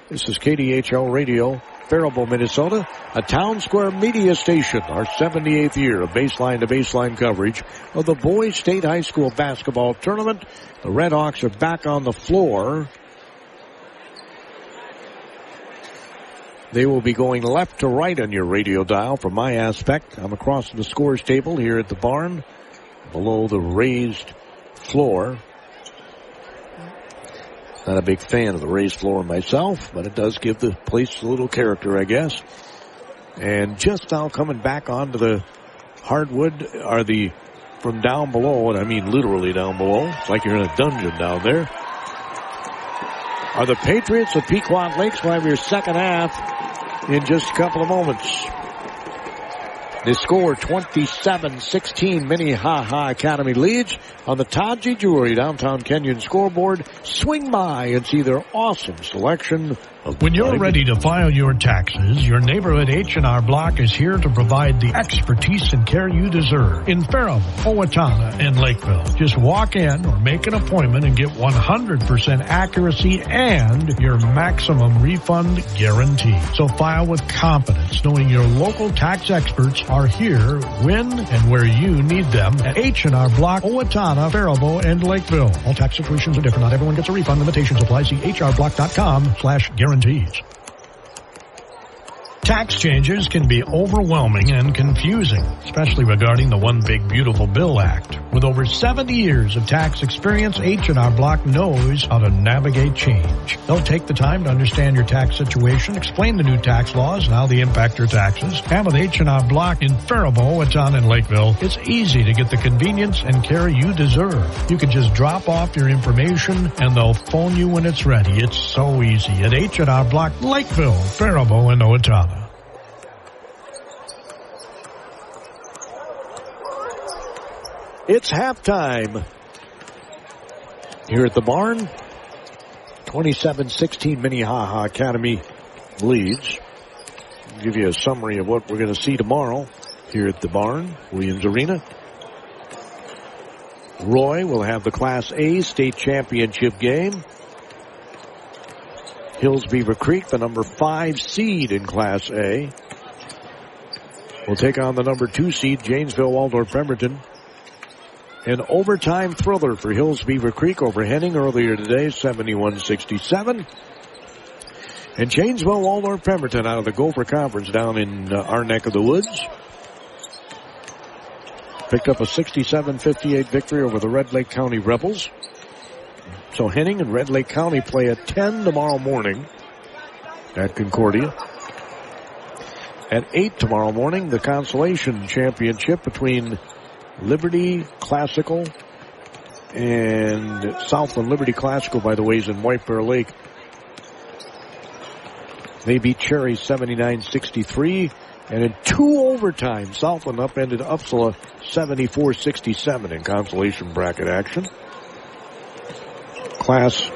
This is KDHL Radio, Faribault, Minnesota, a Town Square media station. Our 78th year of baseline-to-baseline coverage of the Boys State High School basketball tournament. The Red Hawks are back on the floor. They will be going left to right on your radio dial from my aspect. I'm across the scores table here at the barn, below the raised floor. Not a big fan of the raised floor myself, but it does give the place a little character, I guess. And just now coming back onto the hardwood are the, from down below, and I mean literally down below, it's like you're in a dungeon down there, are the Patriots of Pequot Lakes. We'll have your second half in just a couple of moments. They score 27-16. Minnehaha Academy leads on the Taji Jewelry Downtown Kenyon scoreboard. Swing by and see their awesome selection of when you're ready to file your taxes, your neighborhood H&R Block is here to provide the expertise and care you deserve in Faribault, Owatonna, and Lakeville. Just walk in or make an appointment and get 100% accuracy and your maximum refund guarantee. So file with confidence, knowing your local tax experts are here when and where you need them at H&R Block, Owatonna, Faribault, and Lakeville. All tax situations are different. Not everyone gets a refund. Limitations apply. See hrblock.com/guarantees. Tax changes can be overwhelming and confusing, especially regarding the One Big Beautiful Bill Act. With over 70 years of tax experience, H&R Block knows how to navigate change. They'll take the time to understand your tax situation, explain the new tax laws and how they impact your taxes. And with H&R Block in Faribault, Owatonna, and Lakeville, it's easy to get the convenience and care you deserve. You can just drop off your information and they'll phone you when it's ready. It's so easy at H&R Block, Lakeville, Faribault, and Owatonna. It's halftime here at the barn. 27-16 Minnehaha Academy leads. I'll give you a summary of what we're going to see tomorrow here at the barn, Williams Arena. Roy will have the Class A state championship game. Hills Beaver Creek, the number 5 seed in Class A, will take on the number 2 seed, Janesville Waldorf Pemberton. An overtime thriller for Hills Beaver Creek over Henning earlier today, 71-67. And Janesville Waldorf Pemberton out of the Gopher Conference down in our neck of the woods picked up a 67-58 victory over the Red Lake County Rebels. So Henning and Red Lake County play at 10 tomorrow morning at Concordia. At 8 tomorrow morning, the consolation championship between Liberty Classical and Southland. Liberty Classical, by the way, is in White Bear Lake. They beat Cherry 79-63. And in 2 overtimes, Southland upended Uppsala 74-67 in consolation bracket action. Class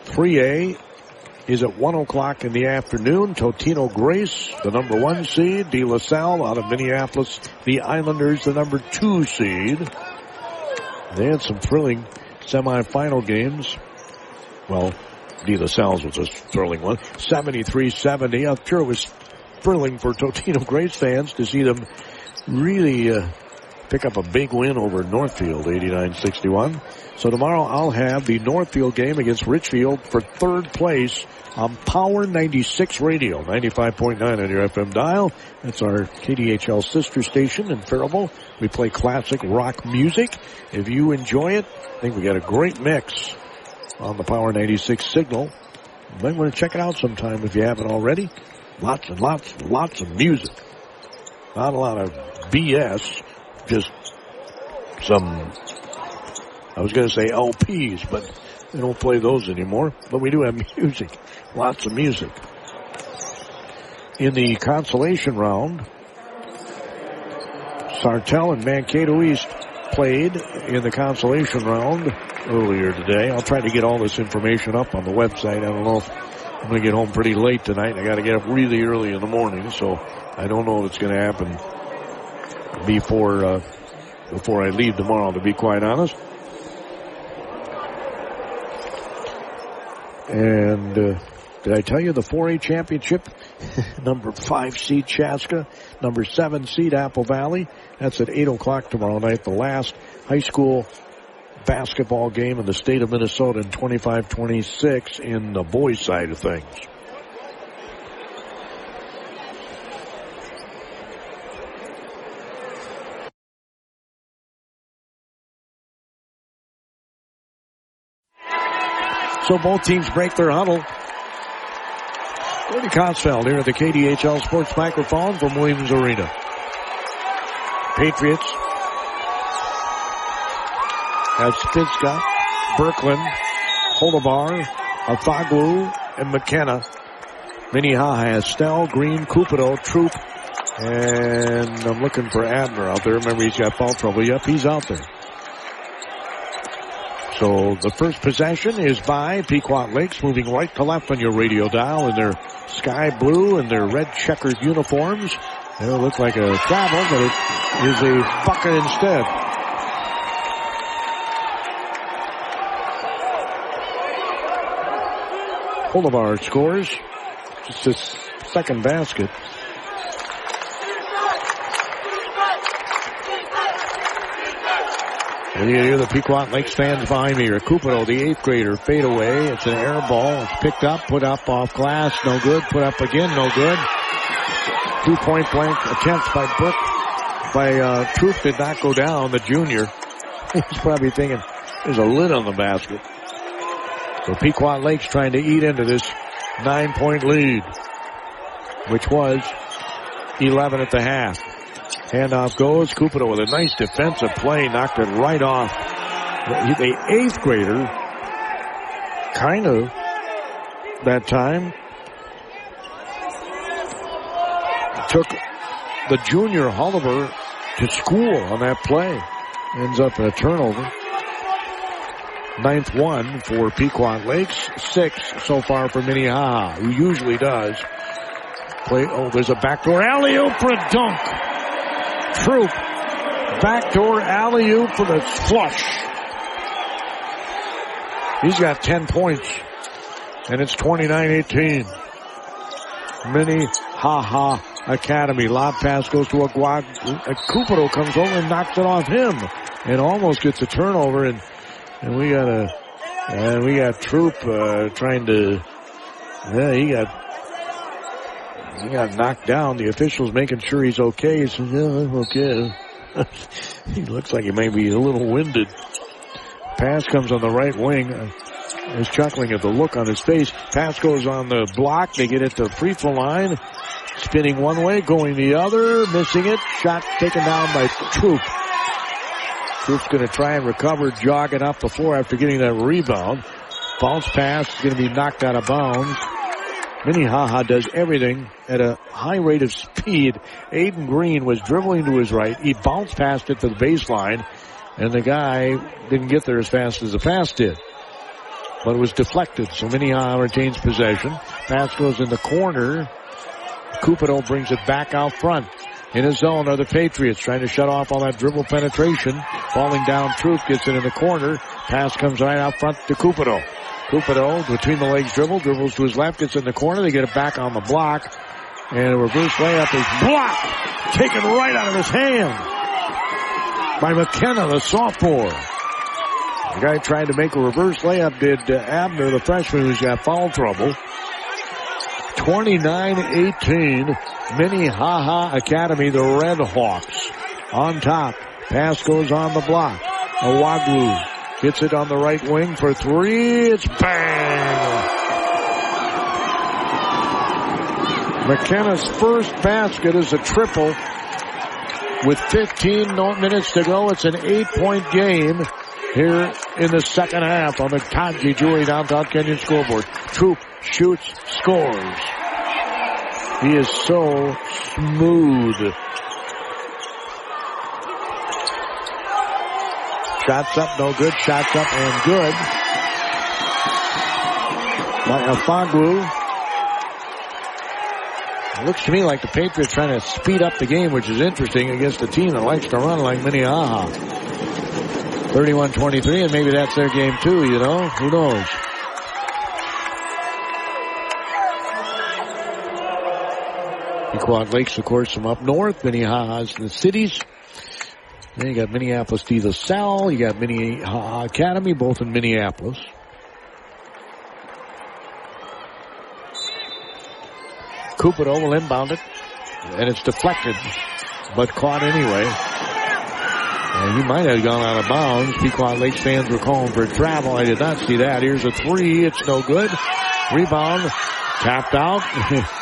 3A is at 1 o'clock in the afternoon. Totino Grace, the number 1 seed. De La Salle out of Minneapolis. The Islanders, the number 2 seed. They had some thrilling semifinal games. Well, De La Salle's was a thrilling one. 73-70. I'm sure it was thrilling for Totino Grace fans to see them really pick up a big win over Northfield, 89-61. So tomorrow I'll have the Northfield game against Richfield for third place on Power 96 Radio, 95.9 on your FM dial. That's our KDHL sister station in Faribault. We play classic rock music. If you enjoy it, I think we got a great mix on the Power 96 signal. You might want to check it out sometime if you haven't already. Lots and lots of music. Not a lot of BS, just some, I was going to say LPs, but they don't play those anymore. But we do have music. Lots of music. In the consolation round, Sartell and Mankato East played in the consolation round earlier today. I'll try to get all this information up on the website. I don't know if I'm going to get home pretty late tonight. I got to get up really early in the morning, so I don't know if it's going to happen before I leave tomorrow, to be quite honest. And did I tell you the 4A championship? Number 5 seed Chaska, number 7 seed Apple Valley. That's at 8 o'clock tomorrow night. The last high school basketball game in the state of Minnesota in 25-26 in the boys' side of things. So both teams break their huddle. Bernie Kosfeld here at the KDHL Sports microphone from Williams Arena. Patriots have Spinska, Birkland, Holdabar, Athaglu, and McKenna. Minnehaha has Stell, Green, Cupido, Troop, and I'm looking for Abner out there. Remember, he's got foul trouble. Yep, he's out there. So the first possession is by Pequot Lakes, moving right to left on your radio dial in their sky blue and their red checkered uniforms. It'll look like a travel, but it is a bucket instead. Holdabar scores. Just his second basket. And you hear the Pequot Lakes fans behind me here. Cupido, the 8th grader, fade away. It's an air ball. It's picked up, put up off glass. No good. Put up again. No good. 2-point blank attempts by Troop did not go down, the junior. He's probably thinking there's a lid on the basket. So Pequot Lakes trying to eat into this 9-point lead, which was 11 at the half. Handoff goes. Cupido with a nice defensive play, knocked it right off. The 8th grader, kind of, that time, took the junior Holliver to school on that play. Ends up in a turnover. 9th one for Pequot Lakes. 6 so far for Minnehaha, who usually does. There's a backdoor alley-oop for a dunk. Troop, backdoor alley-oop for the flush. He's got 10 points, and it's 29-18. Minnehaha Academy. Lob pass goes to Aguad. Cupido comes over and knocks it off him, and almost gets a turnover. And we got Troop trying to. He got knocked down. The official's making sure he's okay. He says, yeah, I'm okay. He looks like he may be a little winded. Pass comes on the right wing. He's chuckling at the look on his face. Pass goes on the block. They get it to free throw line. Spinning one way, going the other. Missing it. Shot taken down by Troop. Troop's going to try and recover, jog it up the floor after getting that rebound. Bounce pass is going to be knocked out of bounds. Minnehaha does everything at a high rate of speed. Aiden Green was dribbling to his right. He bounced past it to the baseline, and the guy didn't get there as fast as the pass did. But it was deflected, so Minnehaha retains possession. Pass goes in the corner. Cupido brings it back out front. In his zone are the Patriots trying to shut off all that dribble penetration. Falling down, Troop gets it in the corner. Pass comes right out front to Cupido. Cupido, between the legs dribbles to his left, gets in the corner. They get it back on the block. And a reverse layup is blocked. Taken right out of his hand. by McKenna, the sophomore. The guy tried to make a reverse layup, did Abner, the freshman, who's got foul trouble. 29-18, Minnehaha Academy, the Red Hawks. On top, pass goes on the block. Awagwu hits it on the right wing for three. It's bang! McKenna's first basket is a triple. With 15 minutes to go, it's an 8-point game here in the second half on the Taji Jewelry Downtown Kenyon scoreboard. Troop shoots, scores. He is so smooth. Shots up, no good. Shots up and good by Afagwu. It looks to me like the Patriots trying to speed up the game, which is interesting against a team that likes to run like Minnehaha. 31-23, and maybe that's their game too, you know? Who knows? Pequot Lakes, of course, from up north. Minnehaha's in the cities. Then you got Minneapolis de La Salle. You got Minnehaha Academy, both in Minneapolis. Cupido will inbound it, and it's deflected, but caught anyway. And he might have gone out of bounds. Pequot Lakes fans were calling for travel. I did not see that. Here's a three. It's no good. Rebound. Tapped out.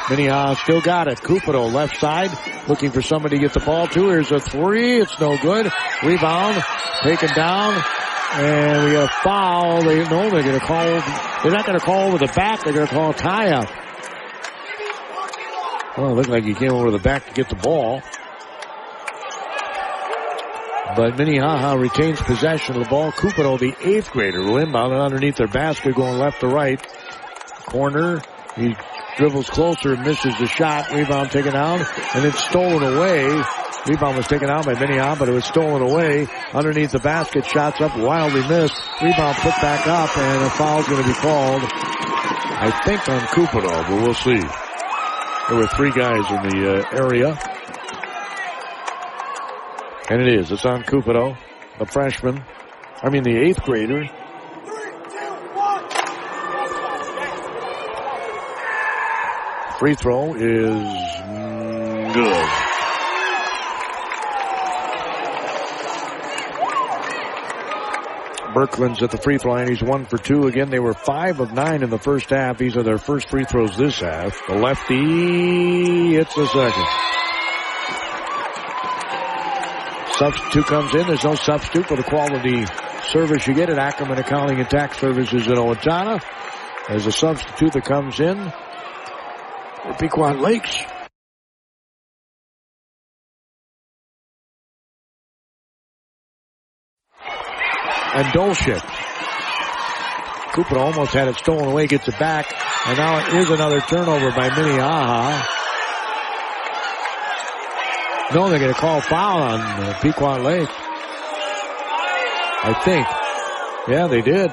Minnehaha still got it. Cupido left side. Looking for somebody to get the ball to. Here's a three. It's no good. Rebound. Taken down. And we got a foul. They're going to call. They're not going to call over the back. They're going to call a tie-up. Well, it looked like he came over the back to get the ball. But Minnehaha retains possession of the ball. Cupido, the 8th grader, will inbound it underneath their basket, going left to right. Corner. He dribbles closer and misses the shot. Rebound taken out, and it's stolen away. Rebound was taken out by Minnehaha, but it was stolen away underneath the basket. Shots up, wildly missed. Rebound put back up, and a foul's going to be called, I think, on Cupido, but we'll see. There were 3 guys in the area. And it is. It's on Cupido, the freshman. The 8th grader. Free throw is good. Berkland's at the free throw line. He's 1 for 2. Again, they were 5 of 9 in the first half. These are their first free throws this half. The lefty hits the second. Substitute comes in. There's no substitute for the quality service you get at Ackerman Accounting and Tax Services in Owatonna. There's a substitute that comes in for Pequot Lakes. And Dolchik. Cooper almost had it stolen away, gets it back. And now it is another turnover by Minnehaha. No, they're going to call foul on Pequot Lakes. I think. Yeah, they did.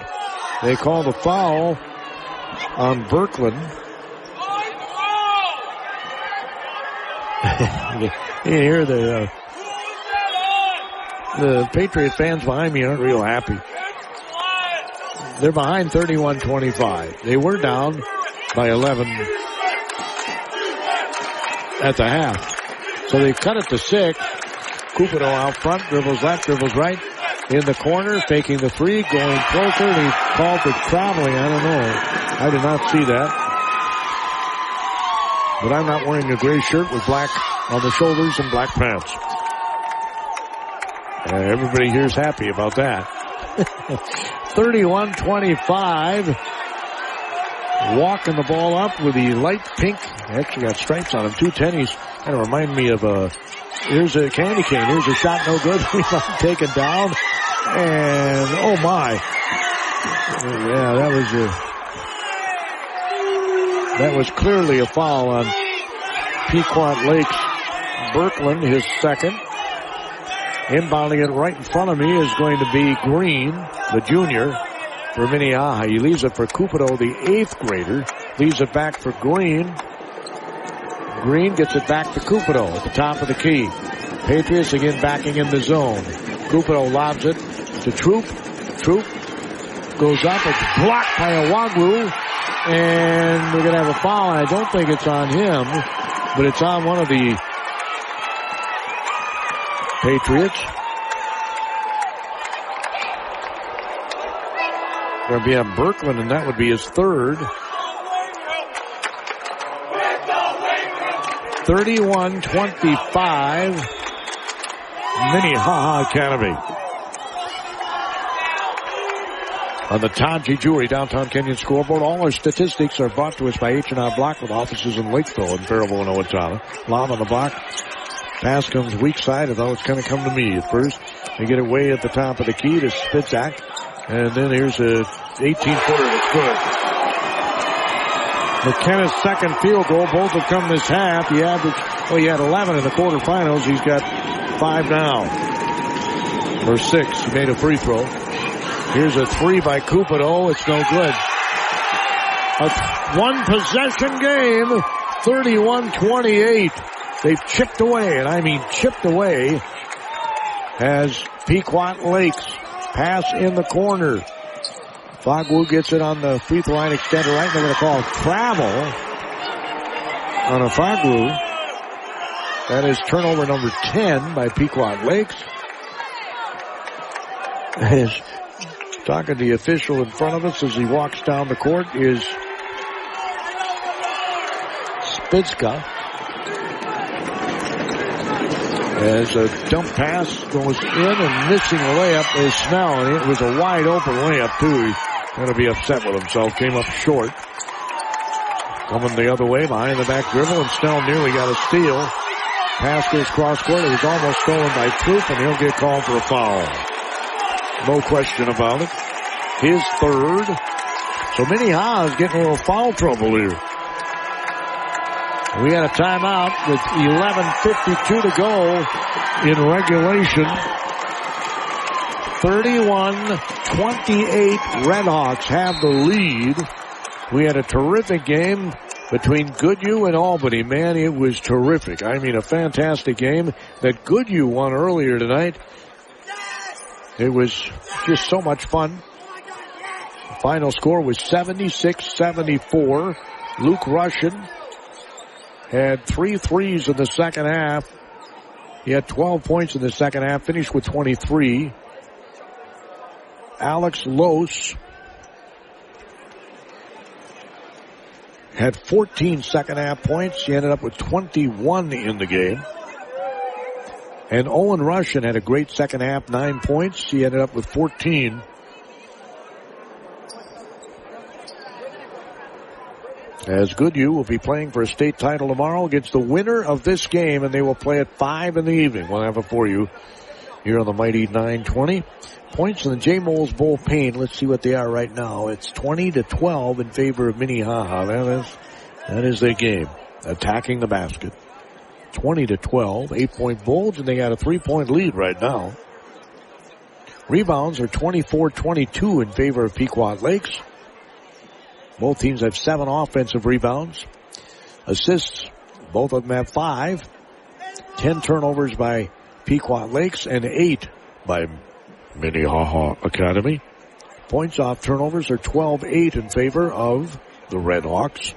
They called a foul on Berkland. You hear the Patriot fans behind me aren't real happy. They're behind 31-25. They were down by 11 at the half. So they cut it to 6. Cupido out front, dribbles left, dribbles right. In the corner, faking the three, going closer, and he's called for traveling. I don't know. I did not see that. But I'm not wearing a gray shirt with black on the shoulders and black pants. Everybody here's happy about that. 31-25. Walking the ball up with the light pink. Actually got stripes on him. 2 tennies. Kind of remind me of here's a candy cane. Here's a shot, no good. Taken down. And, oh my. Yeah, that was clearly a foul on Pequot Lakes. Berkland, his second. Inbounding it right in front of me is going to be Green, the junior, for Minnehaha. He leaves it for Cupido, the 8th grader. Leaves it back for Green. Green gets it back to Cupido at the top of the key. Patriots again backing in the zone. Cupido lobs it to Troop. Troop goes up. It's blocked by Awagwu. And we're going to have a foul. I don't think it's on him, but it's on one of the Patriots. Going to be on Berkman, and that would be his third. 31-25, Minnehaha Academy. On the Taji Jewelry Downtown Kenyon scoreboard, all our statistics are brought to us by H&R Block with offices in Lakeville and Faribault and Owatonna. Lob on the block. Pass comes weak side. I thought it was going to come to me at first. They get it way at the top of the key to Spitzak. And then here's a 18-footer that's good. McKenna's second field goal. Both have come this half. He had 11 in the quarterfinals. He's got 5 now. Or 6. He made a free throw. Here's a 3 by Cupido. It's no good. A one-possession game. 31-28. They've chipped away, and I mean chipped away, as Pequot Lakes pass in the corner. Fogwu gets it on the free throw line extender right. They're going to call travel on a Fogwu. That is turnover number 10 by Pequot Lakes. As talking to the official in front of us as he walks down the court is Spitzka. As a dump pass goes in and missing a layup is Snell. And it was a wide open layup too. He's going to be upset with himself. Came up short. Coming the other way behind the back dribble, and Snell nearly got a steal. Pass goes cross court. It was almost stolen by Troop, and he'll get called for a foul. No question about it. His third. So Minnehaha is getting a little foul trouble here. We had a timeout with 11:52 to go in regulation. 31-28, Redhawks have the lead. We had a terrific game between Goodhue and Albany. Man, it was terrific. I mean, a fantastic game that Goodhue won earlier tonight. It was just so much fun. The final score was 76-74. Luke Russian had 3 threes in the second half. He had 12 points in the second half, finished with 23. Alex Lose had 14 second half points. He ended up with 21 in the game. And Owen Russian had a great second half, 9 points. He ended up with 14. As Goodhue will be playing for a state title tomorrow against the winner of this game, and they will play at 5 in the evening. We'll have it for you here on the mighty 920. Points in the J. Moles Bowl Pain. Let's see what they are right now. It's 20-12 in favor of Minnehaha. That is their game. Attacking the basket. 20-12, 8-point Bulls, and they got a 3-point lead right now. Rebounds are 24-22 in favor of Pequot Lakes. Both teams have 7 offensive rebounds. Assists, both of them have 5. 10 turnovers by Pequot Lakes and 8 by Minnehaha Academy. Points off turnovers are 12-8 in favor of the Redhawks.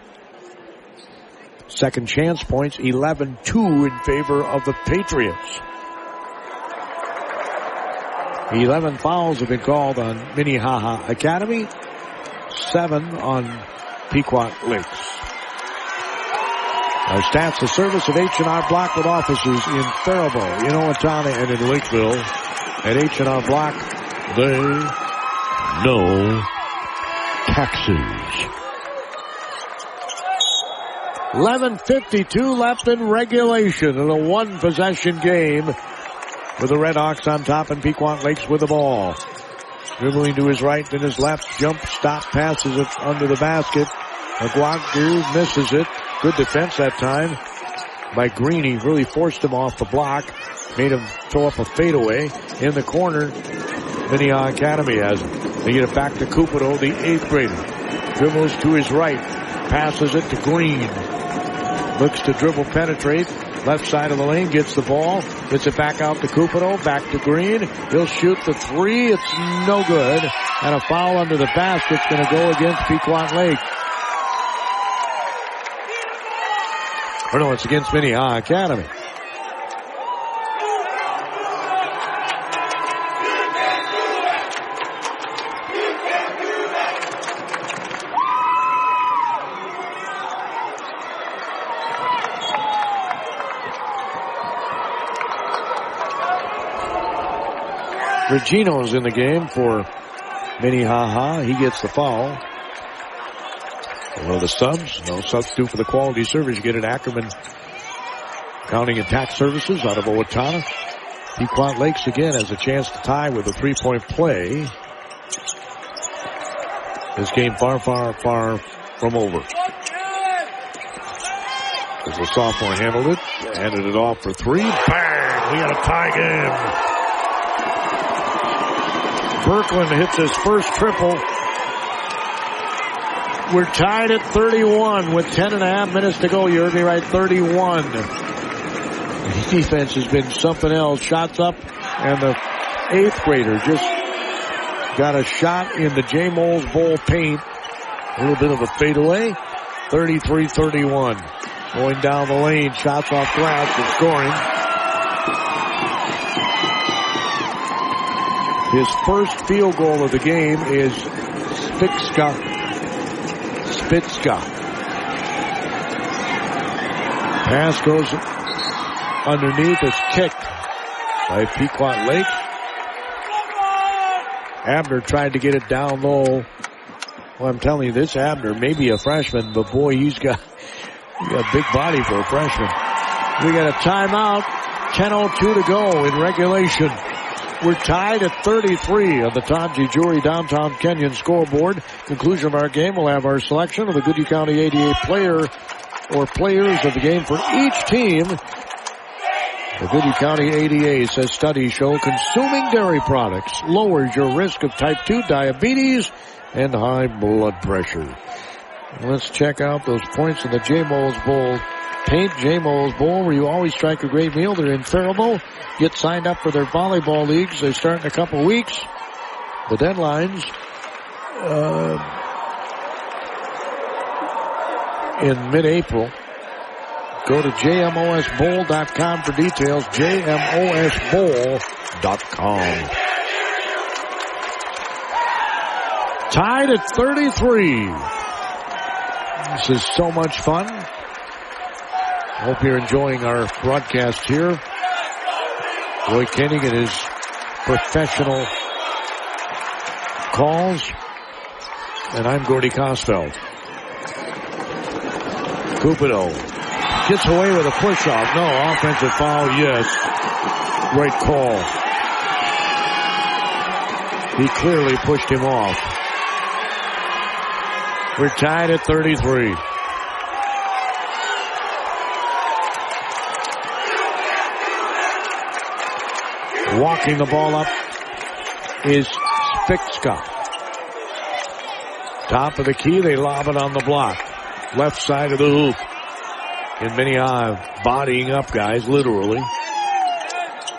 Second chance points, 11-2 in favor of the Patriots. 11 fouls have been called on Minnehaha Academy. 7 on Pequot Lakes. Our stats, the service of H&R Block with offices in Faribault, in Owatonna, and in Lakeville. At H&R Block, they know taxes. 11:52 left in regulation in a one-possession game with the Redhawks on top and Pequot Lakes with the ball. Dribbling to his right, then his left, jump, stop, passes it under the basket. Aguagdu misses it. Good defense that time by Greeny. Really forced him off the block. Made him throw up a fadeaway in the corner. Minnehaha Academy has it. They get it back to Cupido, the 8th grader. Dribbles to his right. Passes it to Green. Looks to dribble penetrate. Left side of the lane, gets the ball, gets it back out to Cupido, back to Green. He'll shoot the three. It's no good. And a foul under the basket's going to go against Pequot Lakes. Or no, it's against Minnehaha Academy. Regino's in the game for Minnehaha. He gets the foul. One of the subs. No substitute for the quality service. You get it. Ackerman Accounting and Tax Services out of Owatonna. Pequot Lakes again has a chance to tie with a 3-point play. This game far, far, far from over. As the sophomore handled it off for three. Bang! We got a tie game. Berkland hits his first triple. We're tied at 31 with 10.5 minutes to go. You heard me right, 31. The defense has been something else. Shots up, and the 8th grader just got a shot in the J. Moles Bowl paint. A little bit of a fadeaway. 33-31. Going down the lane, shots off glass and scoring. His first field goal of the game is Spitska. Pass goes underneath. It's kicked by Pequot Lakes. Abner tried to get it down low. Well, I'm telling you, this Abner may be a freshman, but boy, he's got a big body for a freshman. We got a timeout. 10:02 to go in regulation. We're tied at 33 on the Tom G. Jewelry Downtown Kenyon scoreboard. Conclusion of our game, we'll have our selection of the Goodhue County ADA player or players of the game for each team. The Goodhue County ADA says studies show consuming dairy products lowers your risk of type 2 diabetes and high blood pressure. Let's check out those points in the J. Moles Bowl. Paint J. Moles Bowl, where you always strike a great meal. They're in Faribault. Get signed up for their volleyball leagues. They start in a couple weeks. The deadline's in mid-April. Go to jmosbowl.com for details. jmosbowl.com. Tied at 33. This is so much fun. Hope you're enjoying our broadcast here. Roy Koenig and his professional calls. And I'm Gordy Kosfeld. Cupido gets away with a push-off. No, offensive foul, yes. Great call. He clearly pushed him off. We're tied at 33. Walking the ball up is Spitska. Top of the key, they lob it on the block. Left side of the hoop. In Minnehaha, bodying up guys, literally.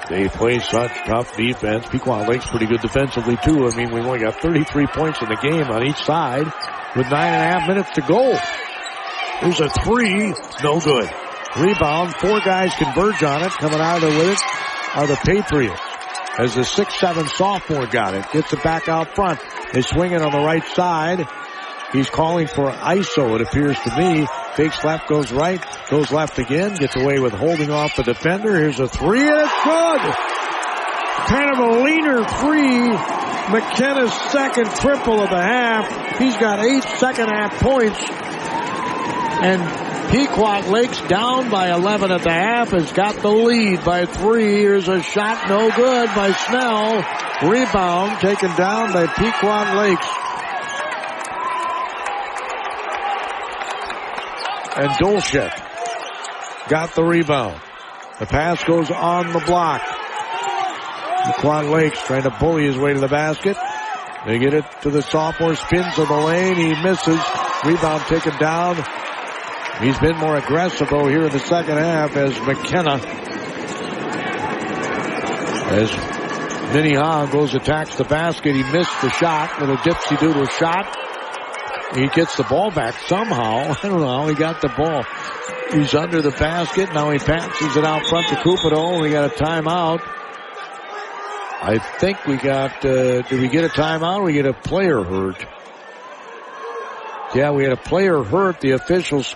They play such tough defense. Pequot Lakes pretty good defensively, too. I mean, we've only got 33 points in the game on each side with 9.5 minutes to go. There's a three, no good. Rebound, 4 guys converge on it. Coming out of there with it are the Patriots. As the 6'7" sophomore got it. Gets it back out front. They swing it on the right side. He's calling for ISO, it appears to me. Fakes left, goes right, goes left again. Gets away with holding off the defender. Here's a three, and it's good! Kind of a leaner three. McKenna's second triple of the half. He's got 8 second-half points. And Pequot Lakes down by 11 at the half has got the lead by 3. Here's a shot, no good by Snell. Rebound taken down by Pequot Lakes. And Dolchek got the rebound. The pass goes on the block. Pequot Lakes trying to bully his way to the basket. They get it to the sophomore, spins on the lane, he misses. Rebound taken down He's been more aggressive, though, here in the second half as McKenna, as Minnehaha goes, attacks the basket. He missed the shot, little dipsy-doodle shot. He gets the ball back somehow. I don't know how he got the ball. He's under the basket. Now he passes it out front to Cupido. We got a timeout. I think we got, did we get a timeout or we get a player hurt? Yeah, we had a player hurt. The officials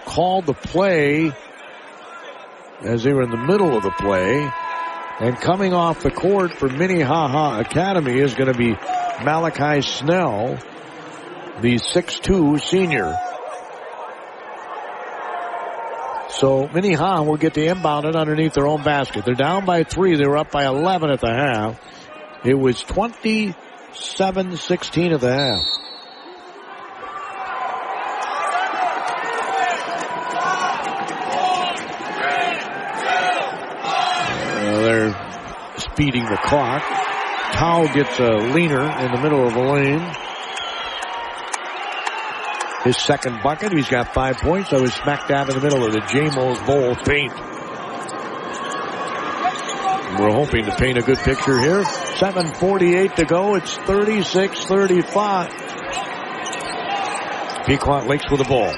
called the play as they were in the middle of the play. And coming off the court for Minnehaha Academy is going to be Malachi Snell, the 6'2 senior. So Minnehaha will get the inbound it underneath their own basket. They're down by 3. They were up by 11 at the half. It was 27-16 at the half. They're speeding the clock. Tao gets a leaner in the middle of the lane. His second bucket. He's got 5 points. I was smack dab in the middle of the JMO's Bowl paint. We're hoping to paint a good picture here. 7:48 to go. It's 36-35. Pequot Lakes with the ball.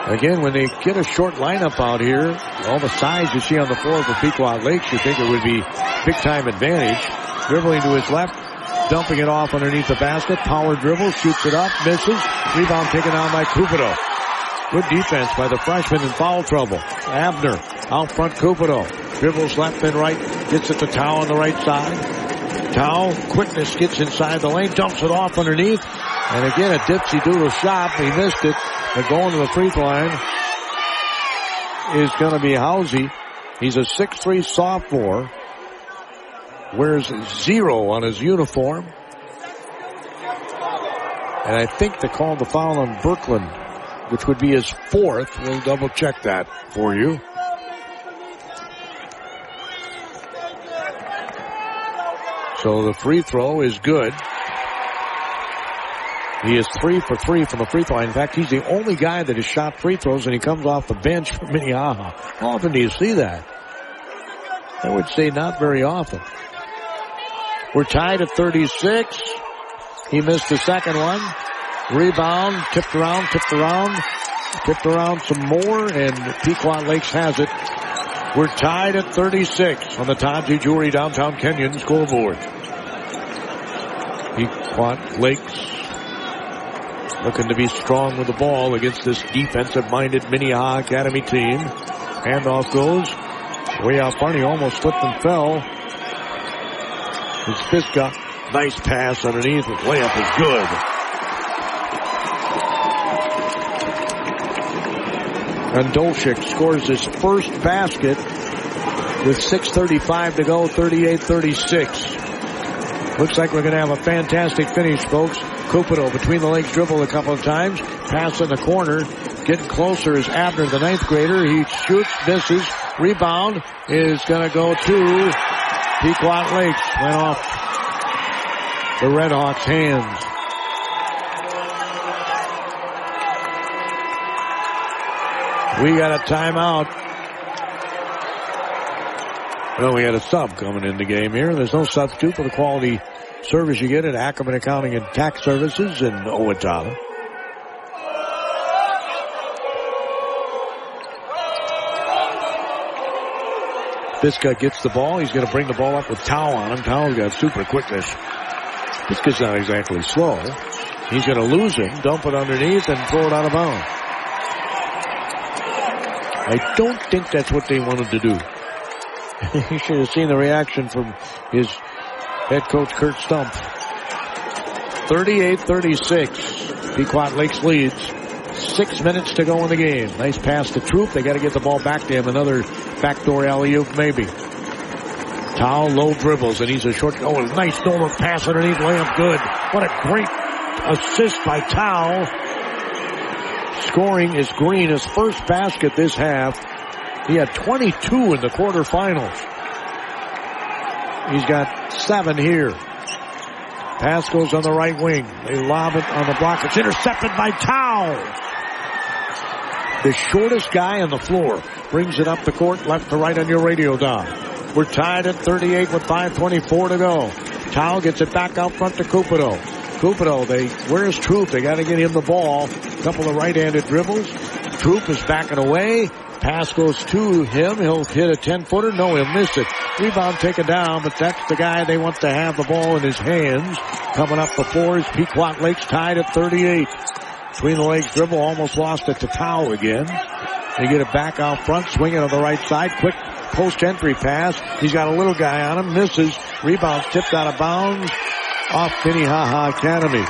Again, when they get a short lineup out here, all the size you see on the floor for Pequot Lakes, you think it would be big-time advantage. Dribbling to his left, dumping it off underneath the basket. Power dribble, shoots it up, misses. Rebound taken down by Cupido. Good defense by the freshman in foul trouble. Abner out front, Cupido. Dribbles left and right, gets it to Tao on the right side. Tao, quickness, gets inside the lane, dumps it off underneath. And again, a dipsy-doodle shot. He missed it. But going to the free throw line is going to be Housey. He's a 6'3 sophomore. Wears 0 on his uniform. And I think they called the foul on Birkland, which would be his 4th. We'll double check that for you. So the free throw is good. He is 3 for 3 from the free throw line. In fact, he's the only guy that has shot free throws, and he comes off the bench for Minnehaha. How often do you see that? I would say not very often. We're tied at 36. He missed the second one. Rebound, tipped around some more, and Pequot Lakes has it. We're tied at 36 on the Taji Jewelry Downtown Kenyon scoreboard. Pequot Lakes looking to be strong with the ball against this defensive-minded Minnehaha Academy team. Handoff goes way out front. He almost slipped and fell. It's Fiska. Nice pass underneath. The layup is good. And Dolchik scores his first basket with 6:35 to go, 38-36. Looks like we're going to have a fantastic finish, folks. Cupido between the legs, dribbled a couple of times. Pass in the corner. Getting closer is Abner, the 9th grader. He shoots, misses. Rebound is going to go to Pequot Lakes. Went off the Redhawks' hands. We got a timeout. Well, we had a sub coming in the game here. There's no substitute for the quality service you get at Ackerman Accounting and Tax Services in Owatonna. Fiska gets the ball. He's going to bring the ball up with Tao on him. Tao's got super quickness. Fiska's not exactly slow. He's going to lose him, dump it underneath, and throw it out of bounds. I don't think that's what they wanted to do. You should have seen the reaction from his head coach, Kurt Stump. 38-36. Pequot Lakes leads. 6 minutes to go in the game. Nice pass to Troop. They got to get the ball back to him. Another backdoor alley-oop, maybe. Tao low dribbles, and he's a short. Oh, a nice Nolan pass underneath. Layup good. What a great assist by Tao. Scoring is Green, his first basket this half. He had 22 in the quarterfinals. He's got 7 here. Pass goes on the right wing. They lob it on the block. It's intercepted by Tao. The shortest guy on the floor brings it up the court, left to right on your radio dial. We're tied at 38 with 5:24 to go. Tao gets it back out front to Cupido. Where's Troop? They got to get him the ball. A couple of right-handed dribbles. Troop is backing away. Pass goes to him. He'll hit a 10-footer. No, he'll miss it. Rebound taken down, but that's the guy they want to have the ball in his hands. Coming up the floor is Pequot Lakes, tied at 38. Between the legs dribble, almost lost it to Tao again. They get it back out front, swinging on the right side. Quick post-entry pass. He's got a little guy on him. Misses. Rebound tipped out of bounds off Minnehaha Academy.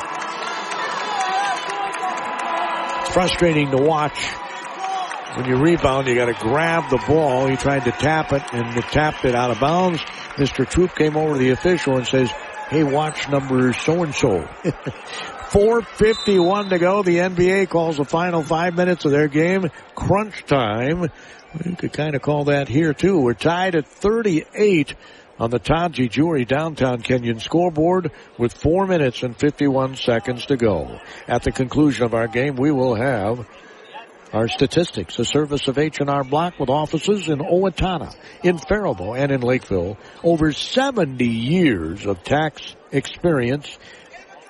It's frustrating to watch. When you rebound, you got to grab the ball. He tried to tap it, and he tapped it out of bounds. Mr. Troop came over to the official and says, hey, watch number so-and-so. 4:51 to go. The NBA calls the final 5 minutes of their game crunch time. We could kind of call that here, too. We're tied at 38 on the Taji Jewelry Downtown Kenyon scoreboard with 4 minutes and 51 seconds to go. At the conclusion of our game, we will have our statistics, a service of H&R Block with offices in Owatonna, in Faribault, and in Lakeville. Over 70 years of tax experience.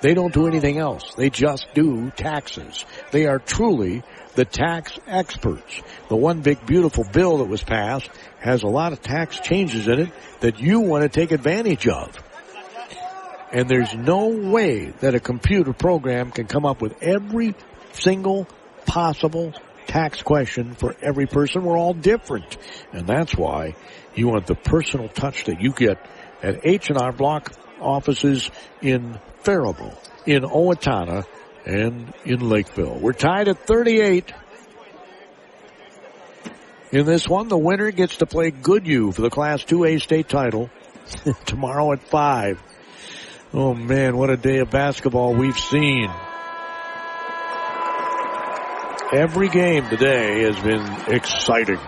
They don't do anything else. They just do taxes. They are truly the tax experts. The one big beautiful bill that was passed has a lot of tax changes in it that you want to take advantage of. And there's no way that a computer program can come up with every single possible tax question for every person. We're all different. And that's why you want the personal touch that you get at H&R Block offices in Faribault, in Owatonna, and in Lakeville. We're tied at 38. In this one, the winner gets to play Goodhue for the Class 2A state title tomorrow at 5. Oh, man, what a day of basketball we've seen. Every game today has been exciting.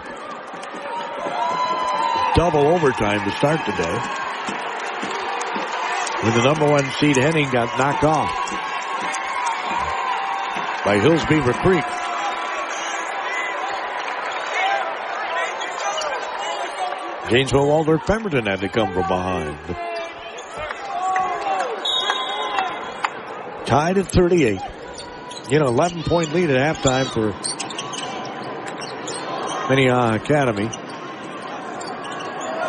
Double overtime to start today, when the number 1 seed Henning got knocked off by Hillsbeaver Creek. Gainesville Waldorf Pemberton had to come from behind. Tied at 38. 11-point lead at halftime for Minnehaha Academy.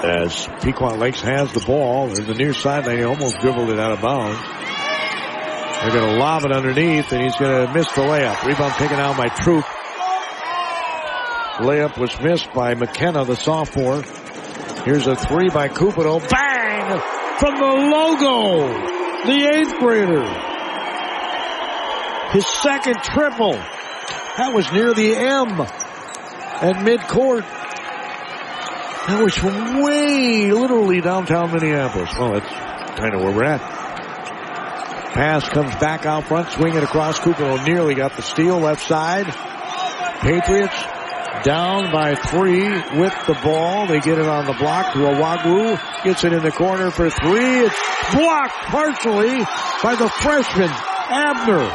As Pequot Lakes has the ball in the near sideline, he almost dribbled it out of bounds. They're going to lob it underneath, and he's going to miss the layup. Rebound taken out by Troop. Layup was missed by McKenna, the sophomore. Here's a 3 by Cupido. Bang! From the logo! The 8th grader. His second triple. That was near the M at midcourt. That was from way, literally downtown Minneapolis. Well, that's kind of where we're at. Pass comes back out front, swinging across. Cupido nearly got the steal left side. Patriots down by 3 with the ball. They get it on the block to Awagwu. Gets it in the corner for 3. It's blocked partially by the freshman, Abner.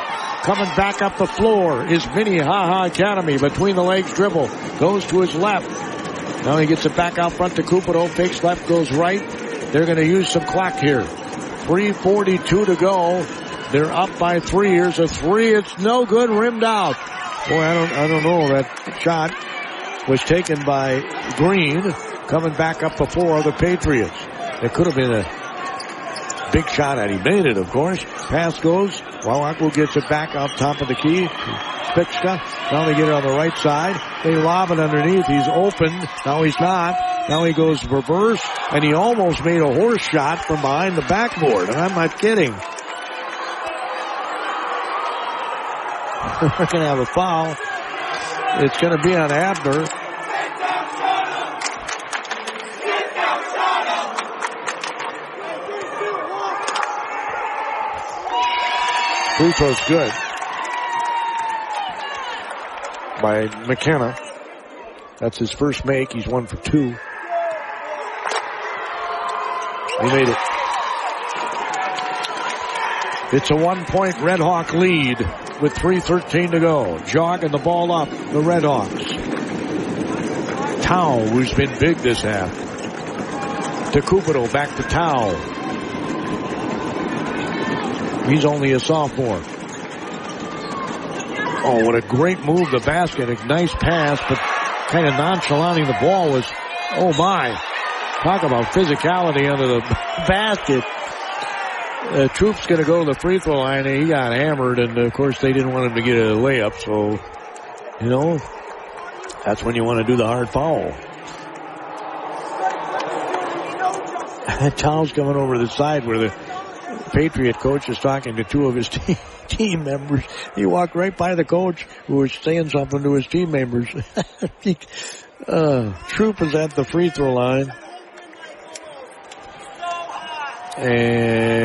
Coming back up the floor is Minnehaha Academy. Between the legs dribble. Goes to his left. Now he gets it back out front to Cupido. Fakes left, goes right. They're going to use some clock here. 3:42 to go. They're up by 3. Here's a 3. It's no good. Rimmed out. Boy, I don't know. That shot was taken by Green. Coming back up the floor of the Patriots. It could have been a big shot had he made it, of course. Pass goes. Wawako gets it back out top of the key. Spixka. Now they get it on the right side. They lob it underneath. He's open. Now he's not. Now he goes reverse. And he almost made a horse shot from behind the backboard. And I'm not kidding. We're going to have a foul. It's going to be on Abner. Free throw's good by McKenna. That's his first make. He's 1 for 2. He made it. It's a 1-point Red Hawk lead. with 3:13 to go. Jogging the ball up, the Redhawks. Tao, who's been big this half. To Cupido, back to Tao. He's only a sophomore. Oh, what a great move, the basket. A nice pass, but kind of nonchalanting the ball was, oh my. Talk about physicality under the basket. Troop's going to go to the free throw line, and he got hammered, and of course they didn't want him to get a layup, so, you know, that's when you want to do the hard foul. Tao's coming over the side where the Patriot coach is talking to two of his team members. He walked right by the coach who was saying something to his team members. Troop is at the free throw line. And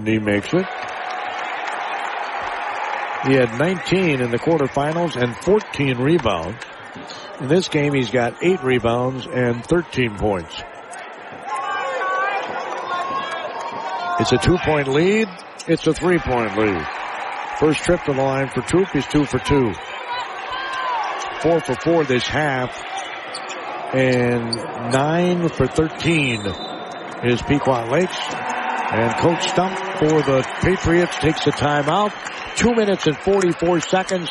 he makes it. He had 19 in the quarterfinals and 14 rebounds. In this game, he's got 8 rebounds and 13 points. It's a 2-point lead. It's a 3-point lead. First trip to the line for Troop. He's 2 for 2. 4 for 4 this half. And 9 for 13 is Pequot Lakes. And Coach Stump for the Patriots takes a timeout. 2 minutes and 44 seconds.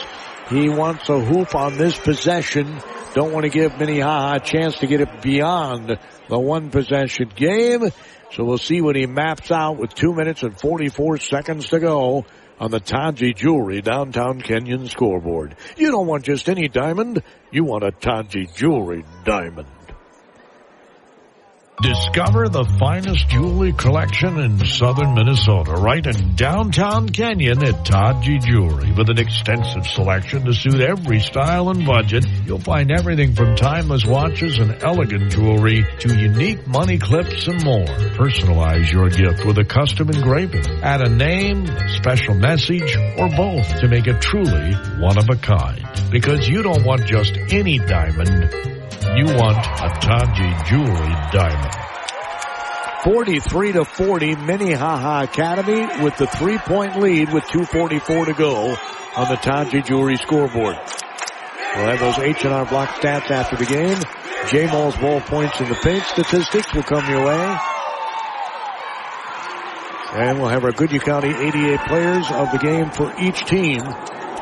He wants a hoop on this possession. Don't want to give Minnehaha a chance to get it beyond the one possession game. So we'll see what he maps out with 2 minutes and 44 seconds to go on the Taji Jewelry Downtown Kenyon scoreboard. You don't want just any diamond. You want a Taji Jewelry diamond. Discover the finest jewelry collection in southern Minnesota, right in downtown Kenyon at Taji Jewelry. With an extensive selection to suit every style and budget, you'll find everything from timeless watches and elegant jewelry to unique money clips and more. Personalize your gift with a custom engraving. Add a name, a special message, or both to make it truly one of a kind. Because you don't want just any diamond. You want a Taji Jewelry diamond. 43-40, Minnehaha Academy with the 3-point lead with 2:44 to go on the Taji Jewelry scoreboard. We'll have those H&R Block stats after the game. J-Moll's ball points in the paint statistics will come your way. And we'll have our Goodhue County ADA players of the game for each team.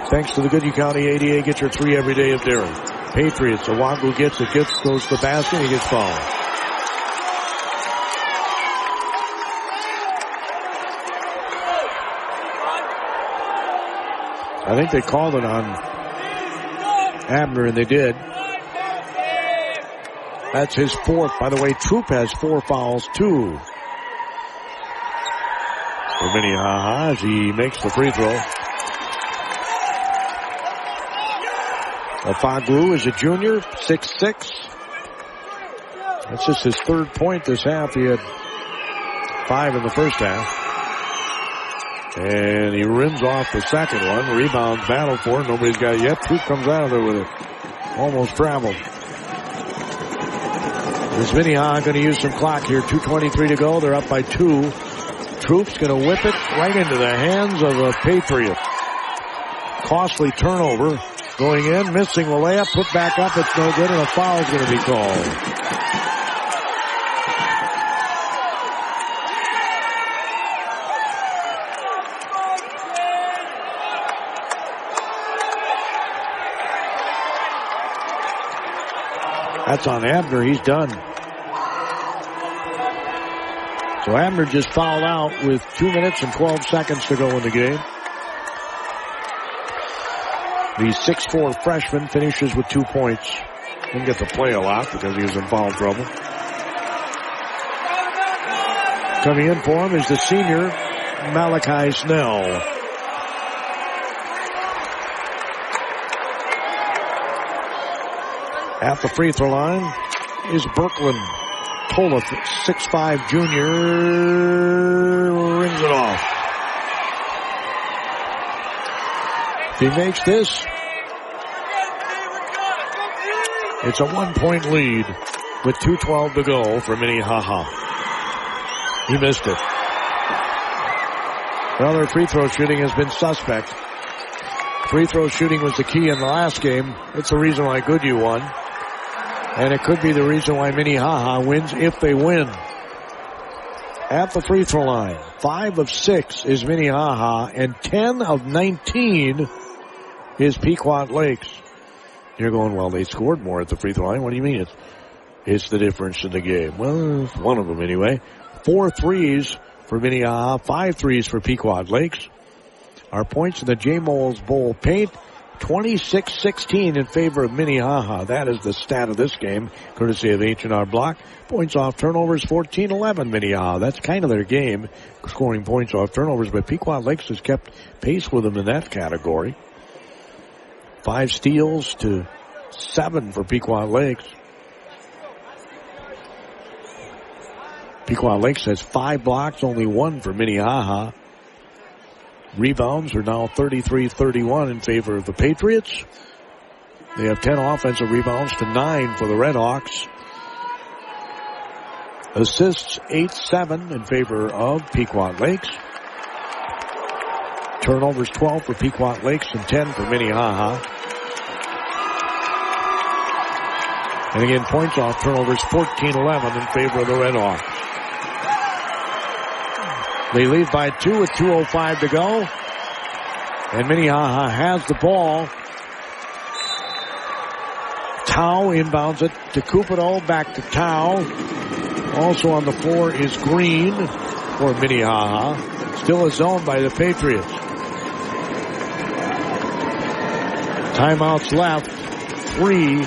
Thanks to the Goodhue County ADA, get your 3 every day of dairy. Patriots, Owagu gets it, goes to the basket, he gets fouled. I think they called it on Abner, and they did. That's his 4th. By the way, Troop has 4 fouls, too. For Minnehaha as he makes the free throw. Faglu is a junior, 6'6". That's just his 3rd point this half. He had 5 in the first half. And he rims off the second one. Rebound battle for it. Nobody's got it yet. Troop comes out of there with it. Almost traveled. Is Minnehaha going to use some clock here? 2:23 to go. They're up by 2. Troop's going to whip it right into the hands of a Patriot. Costly turnover. Going in, missing the layup, put back up, it's no good, and a foul is going to be called. That's on Abner, he's done. So Abner just fouled out with 2 minutes and 12 seconds to go in the game. The 6'4" freshman finishes with 2 points. Didn't get to play a lot because he was in foul trouble. Coming in for him is the senior, Malachi Snell. At the free throw line is Birkeland. Toloff, 6'5" junior, rings it off. If he makes this, it's a 1-point lead with 2:12 to go for Minnehaha. He missed it. Well, their free throw shooting has been suspect. Free throw shooting was the key in the last game. It's the reason why Goodhue won. And it could be the reason why Minnehaha wins if they win. At the free throw line, 5 of 6 is Minnehaha, and 10 of 19 is Pequot Lakes. You're going, well, they scored more at the free throw line. What do you mean? It's the difference in the game. Well, it's one of them anyway. 4 threes for Minnehaha, 5 threes for Pequot Lakes. Our points in the J. Moles Bowl paint, 26-16 in favor of Minnehaha. That is the stat of this game, courtesy of H&R Block. Points off turnovers, 14-11 Minnehaha. That's kind of their game, scoring points off turnovers, but Pequot Lakes has kept pace with them in that category. 5 steals to 7 for Pequot Lakes. Pequot Lakes has 5 blocks, only 1 for Minnehaha. Rebounds are now 33-31 in favor of the Patriots. They have 10 offensive rebounds to 9 for the Redhawks. Assists 8-7 in favor of Pequot Lakes. Turnovers 12 for Pequot Lakes and 10 for Minnehaha. And again, points off turnovers 14-11 in favor of the Redhawks. They lead by 2 with 2:05 to go. And Minnehaha has the ball. Tau inbounds it to Cupido, back to Tau. Also on the floor is Green for Minnehaha. Still a zone by the Patriots. Timeouts left. 3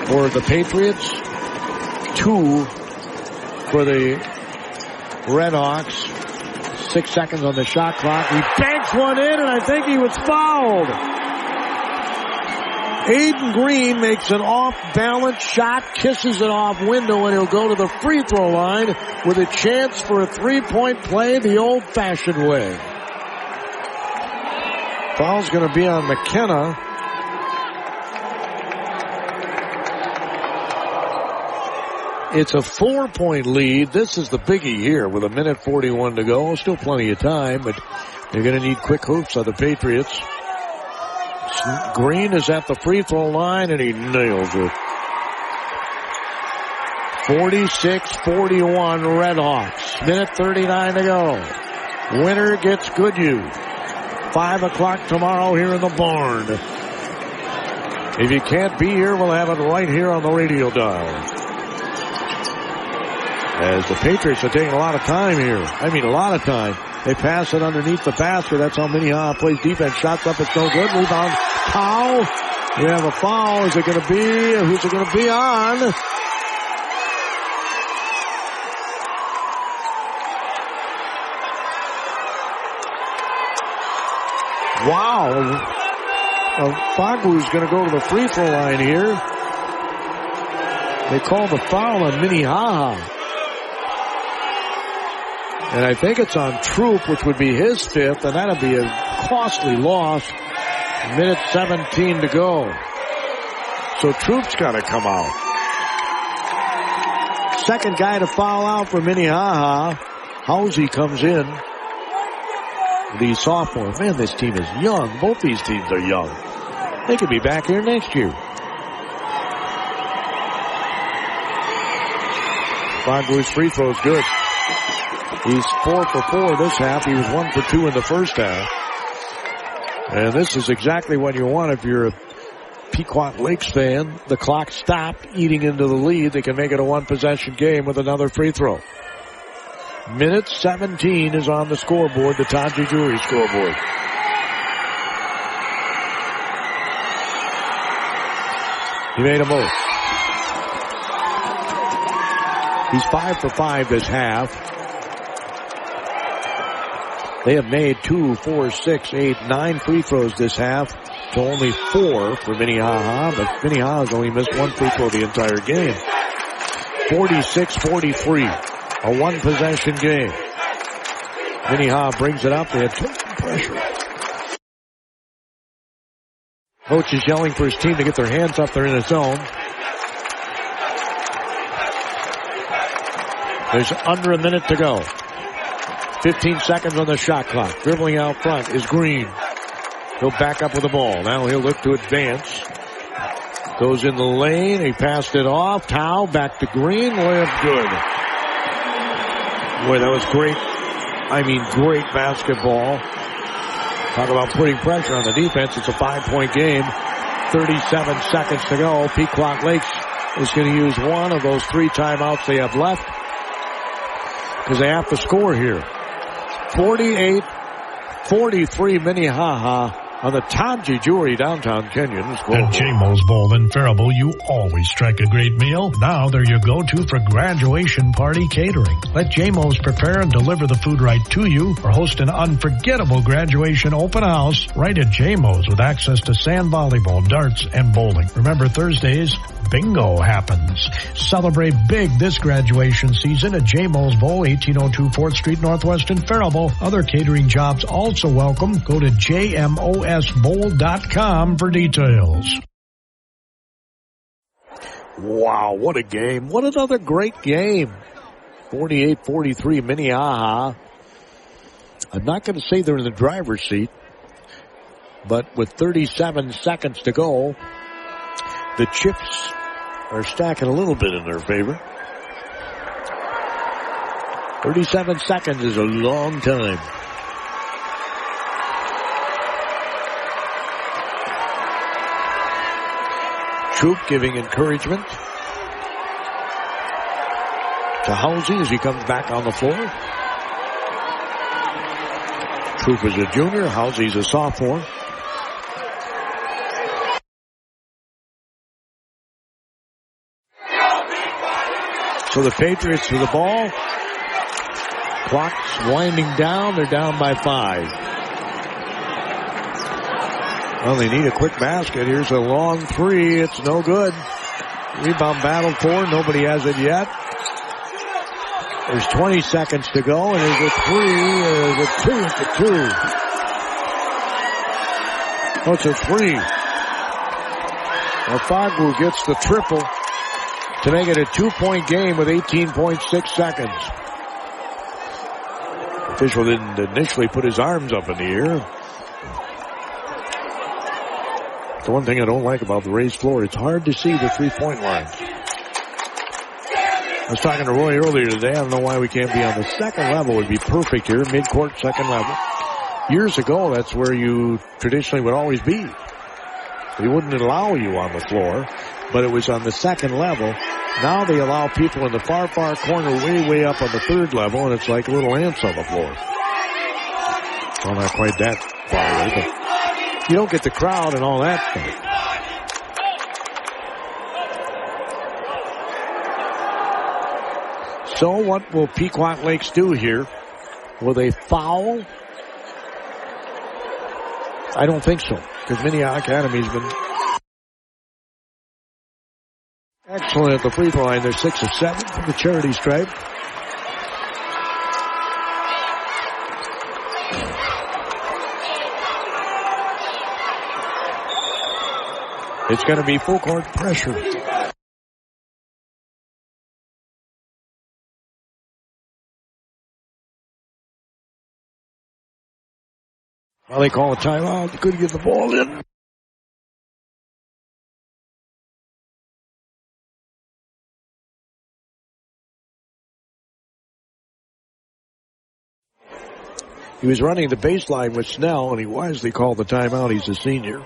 for the Patriots. 2 for the Redhawks. 6 seconds on the shot clock. He banks one in, and I think he was fouled. Aiden Green makes an off-balance shot, kisses it off window, and he'll go to the free throw line with a chance for a 3-point play the old-fashioned way. Foul's going to be on McKenna. It's a 4-point lead. This is the biggie here with 1:41 to go. Still plenty of time, but they're going to need quick hoops on the Patriots. Green is at the free throw line, and he nails it. 46-41 Redhawks. 1:39 to go. Winner gets Goodhue. 5 o'clock tomorrow here in the barn. If you can't be here, we'll have it right here on the radio dial. As the Patriots are taking a lot of time here. I mean, a lot of time. They pass it underneath the basket. That's how Minnehaha plays defense. Shots up, it's no good. Rebound, foul. We have a foul. Is it going to be? Who's it going to be on? Wow. Fagu's going to go to the free throw line here. They call the foul on Minnehaha. And I think it's on Troop, which would be his 5th, and that'd be a costly loss. 1:17 to go. So Troop's got to come out. Second guy to foul out for Minnehaha. Housey comes in. The sophomore. Man, this team is young. Both these teams are young. They could be back here next year. Fagu's free throw is good. He's 4 for 4 this half. He was 1 for 2 in the first half. And this is exactly what you want if you're a Pequot Lakes fan. The clock stopped, eating into the lead. They can make it a 1-possession game with another free throw. 1:17 is on the scoreboard, the Taji Jewelry scoreboard. He made a move. He's 5 for 5 this half. They have made 2, 4, 6, 8, 9 free throws this half to only 4 for Minnehaha, but Minnehaha's only missed 1 free throw the entire game. 46-43, a 1-possession game. Minnehaha brings it up. They have total pressure. Coach is yelling for his team to get their hands up. They're in a zone. There's under a minute to go. 15 seconds on the shot clock. Dribbling out front is Green. He'll back up with the ball. Now he'll look to advance. Goes in the lane. He passed it off. Tao back to Green. Layup good. Boy, that was great. I mean, great basketball. Talk about putting pressure on the defense. It's a 5-point game. 37 seconds to go. Pequot Lakes is going to use one of those 3 timeouts they have left because they have to score here. 48-43 Minnehaha on the Tanji Jewelry downtown Kenyon. At J-Mo's Bowl in Faribault, you always strike a great meal. Now they're your go-to for graduation party catering. Let J-Mo's prepare and deliver the food right to you, or host an unforgettable graduation open house right at J-Mo's with access to sand volleyball, darts, and bowling. Remember, Thursdays, bingo happens. Celebrate big this graduation season at J-Mo's Bowl, 1802 4th Street Northwest in Faribault. Other catering jobs also welcome. Go to jmosbowl.com for details. Wow, what a game. What another great game. 48-43 Minnehaha. I'm not going to say they're in the driver's seat, but with 37 seconds to go, the chips are stacking a little bit in their favor. 37 seconds is a long time. Troop giving encouragement to Halsey as he comes back on the floor. Troop is a junior. Halsey's a sophomore. So the Patriots to the ball. Clock's winding down. They're down by 5. Well, they need a quick basket. Here's a long 3. It's no good. Rebound battle for. Nobody has it yet. There's 20 seconds to go, and there's a 3. There's a 2. It's a 2. Oh, it's a 3. Well, Fagu gets the triple to make it a 2-point game with 18.6 seconds. Official didn't initially put his arms up in the air. The one thing I don't like about the raised floor, it's hard to see the 3-point line. I was talking to Roy earlier today. I don't know why we can't be on the second level. It would be perfect here, mid-court, second level. Years ago, that's where you traditionally would always be. They wouldn't allow you on the floor, but it was on the second level. Now they allow people in the far, far corner way up on the third level, and it's like little ants on the floor. Well, not quite that far away, but you don't get the crowd and all that stuff. So what will Pequot Lakes do here? Will they foul? I don't think so, because Minnehaha Academy's been excellent at the free throw line. They're 6 of 7 from the charity stripe. It's going to be full court pressure. Well, they call a timeout. They couldn't get the ball in. He was running the baseline with Snell, and he wisely called the timeout. He's a senior.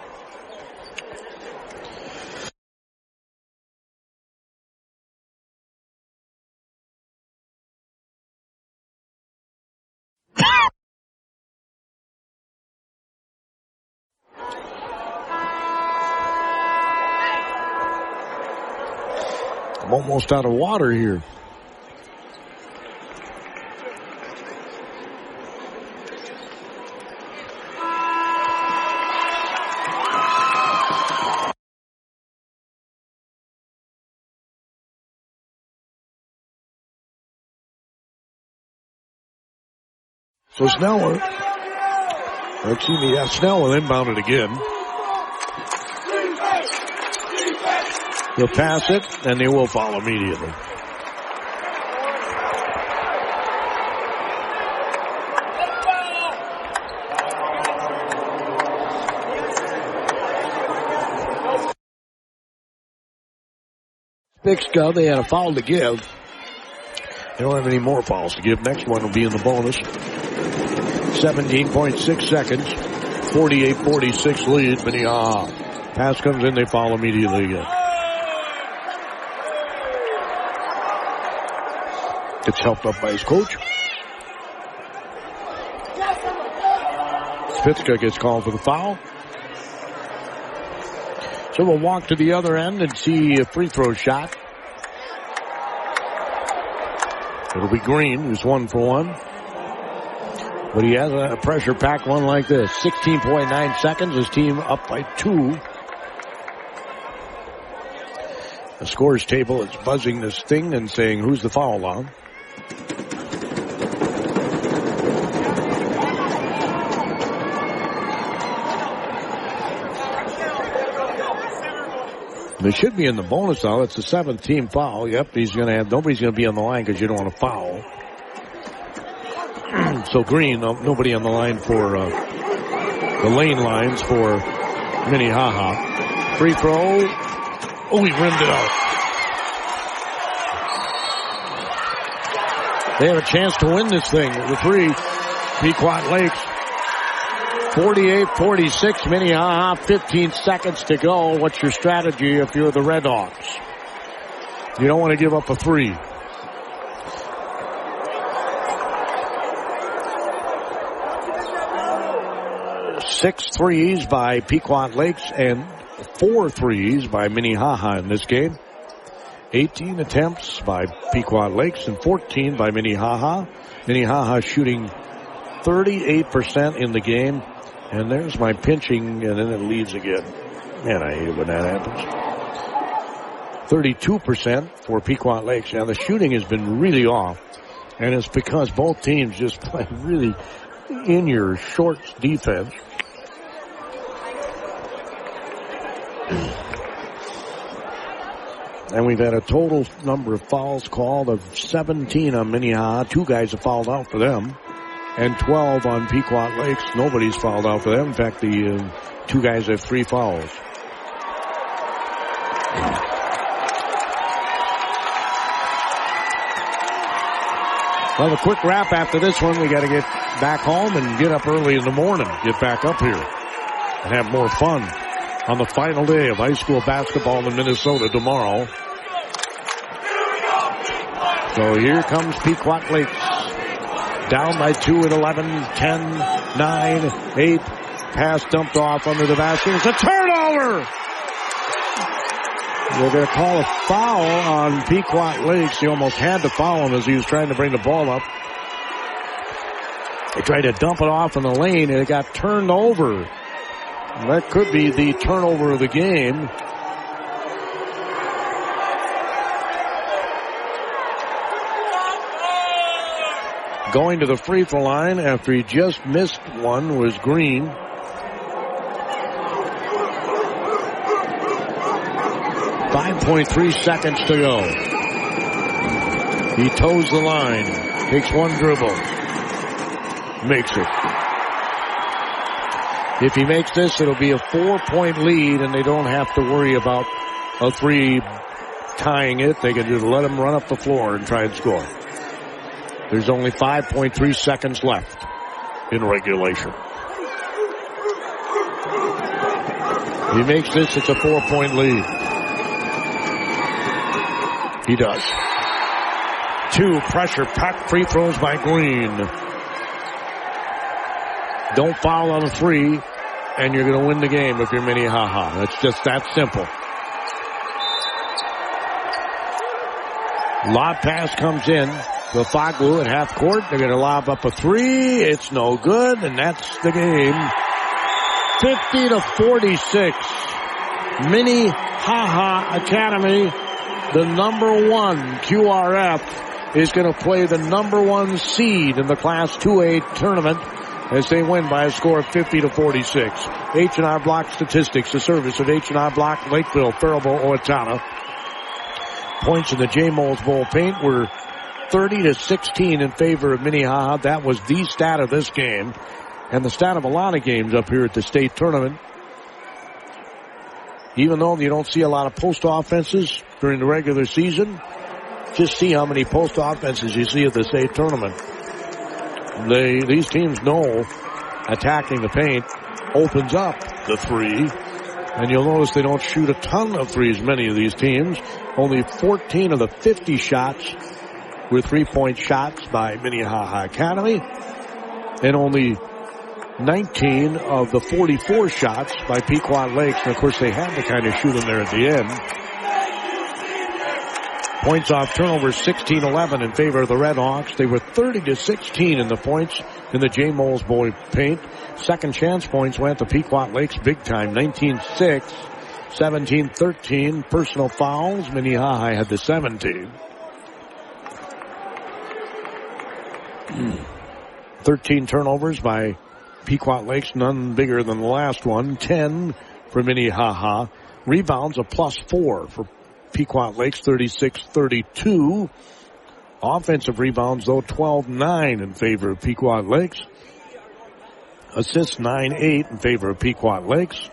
I'm almost out of water here. So Snell will inbound it again. He'll pass it, and they will foul immediately. Spitzka, they had a foul to give. They don't have any more fouls to give. Next one will be in the bonus. 17.6 seconds. 48-46 lead, Minnehaha. Pass comes in, they foul immediately again. Gets helped up by his coach. Spitzka gets called for the foul. So we'll walk to the other end and see a free throw shot. It'll be Green, who's 1 for 1. But he has a pressure-packed one like this. 16.9 seconds, his team up by 2. The scores table is buzzing this thing and saying, who's the foul on? They should be in the bonus, though. It's the 7th team foul. Yep, nobody's going to be on the line because you don't want to foul. So Green, nobody on the line for the lane lines for Minnehaha. Free throw. Oh, he rimmed it out. They have a chance to win this thing. The 3, Pequot Lakes. 48-46, Minnehaha, 15 seconds to go. What's your strategy if you're the Red Hawks? You don't want to give up a 3. Six threes by Pequot Lakes and 4 threes by Minnehaha in this game. 18 attempts by Pequot Lakes and 14 by Minnehaha. Minnehaha shooting 38% in the game. And there's my pinching, and then it leaves again. Man, I hate it when that happens. 32% for Pequot Lakes. Now, the shooting has been really off, and it's because both teams just play really in your shorts defense. And we've had a total number of fouls called of 17 on Minnehaha. 2 guys have fouled out for them. And 12 on Pequot Lakes. Nobody's fouled out for them. In fact, the 2 guys have 3 fouls. Well, a quick wrap after this one. We got to get back home and get up early in the morning. Get back up here and have more fun on the final day of high school basketball in Minnesota tomorrow. So here comes Pequot Lakes. Down by 2 at 11, 10, 9, 8. Pass dumped off under the basket. It's a turnover! They're going to call a foul on Pequot Lakes. He almost had to foul him as he was trying to bring the ball up. They tried to dump it off in the lane, and it got turned over. That could be the turnover of the game. Going to the free throw line after he just missed one was Green. .3 seconds to go. He toes the line. Takes one dribble. Makes it. If he makes this, it'll be a 4-point lead, and they don't have to worry about a 3 tying it. They can just let him run up the floor and try and score. There's only 5.3 seconds left in regulation. If he makes this, it's a 4-point lead. He does. 2 pressure-packed free throws by Green. Don't foul on a 3, and you're going to win the game if you're Minnehaha. It's just that simple. Lob pass comes in. The Faglu at half court. They're going to lob up a 3. It's no good, and that's the game. 50-46. Minnehaha Academy, the number 1 QRF, is going to play the number 1 seed in the Class 2A tournament as they win by a score of 50-46. H&R Block statistics, the service of H&R Block, Lakeville, Faribault, Owatonna. Points in the J. Moles Bowl paint were 30-16 in favor of Minnehaha. That was the stat of this game, and the stat of a lot of games up here at the state tournament. Even though you don't see a lot of post offenses during the regular season, just see how many post offenses you see at the state tournament. These teams know attacking the paint opens up the three. And you'll notice they don't shoot a ton of threes, many of these teams. Only 14 of the 50 shots were three-point shots by Minnehaha Academy. And only 19 of the 44 shots by Pequot Lakes. And, of course, they had to kind of shoot them there at the end. Points off turnovers, 16-11 in favor of the Redhawks. They were 30-16 in the points in the J. Moles Bowl paint. Second chance points went to Pequot Lakes big time, 19-6, 17-13. Personal fouls, Minnehaha had the 17. 13 turnovers by Pequot Lakes, none bigger than the last one. 10 for Minnehaha. Rebounds a +4 for Pequot Lakes, 36-32. Offensive rebounds, though, 12-9 in favor of Pequot Lakes. Assists, 9-8 in favor of Pequot Lakes.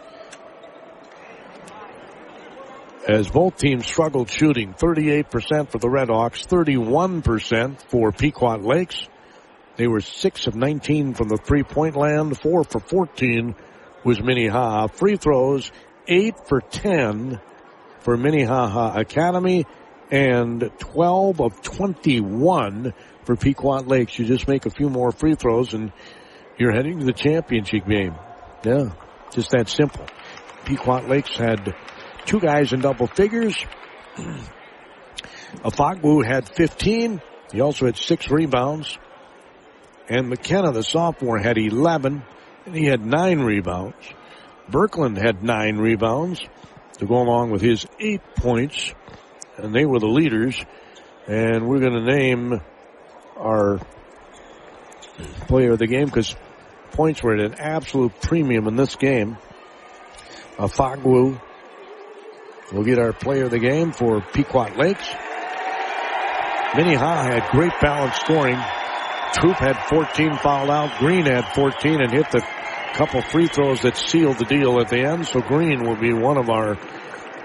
As both teams struggled shooting, 38% for the Redhawks, 31% for Pequot Lakes. They were 6 of 19 from the three-point land, 4 for 14 was Minnehaha. Free throws, 8 for 10 for Minnehaha Academy, and 12 of 21 for Pequot Lakes. You just make a few more free throws and you're heading to the championship game. Yeah, just that simple. Pequot Lakes had 2 guys in double figures. Afagwu had 15. He also had 6 rebounds. And McKenna, the sophomore, had 11, and he had 9 rebounds. Birkeland had 9 rebounds to go along with his 8 points, and they were the leaders. And we're going to name our player of the game because points were at an absolute premium in this game. Afagwu will get our player of the game for Pequot Lakes. Minnehaha had great balanced scoring. Troop had 14 fouled out. Green had 14 and hit the couple free throws that sealed the deal at the end. So Green will be one of our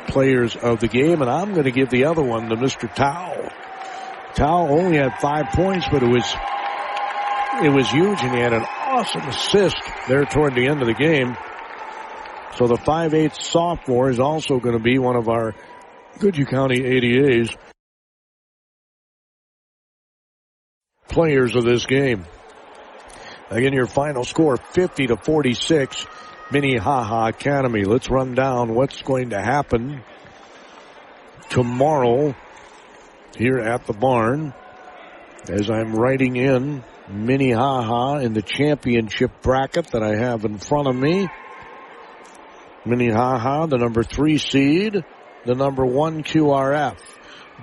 players of the game. And I'm going to give the other one to Mr. Tao. Tao only had 5 points, but it was huge, and he had an awesome assist there toward the end of the game. So the 5'8" sophomore is also going to be one of our Goodhue County ADAs players of this game. Again, your final score, 50-46, Minnehaha Academy. Let's run down what's going to happen tomorrow here at the barn. As I'm writing in Minnehaha in the championship bracket that I have in front of me. Minnehaha, the number 3 seed, the number 1 QRF.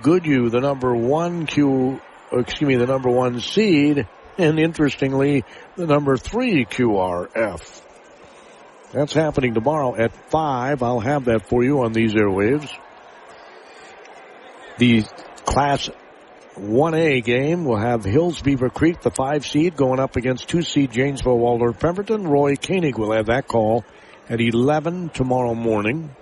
Goodhue, the number 1 seed, and interestingly, the number 3 QRF. That's happening tomorrow at 5. I'll have that for you on these airwaves. The Class 1A game will have Hills Beaver Creek, the 5 seed, going up against 2 seed Janesville Waldorf Pemberton. Roy Koenig will have that call at 11 tomorrow morning.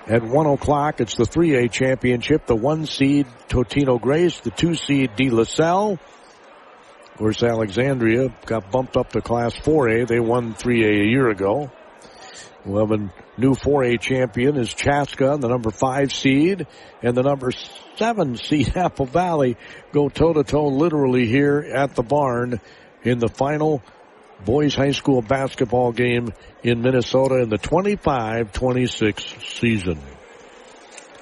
At 1 o'clock, it's the 3A championship. The 1 seed Totino Grace, the 2 seed De La Salle. Of course, Alexandria got bumped up to Class 4A. They won 3A a year ago. We'll have a new 4A champion is Chaska, the number 5 seed, and the number 7 seed Apple Valley go toe-to-toe literally here at the barn in the final boys high school basketball game in Minnesota in the 25-26 season.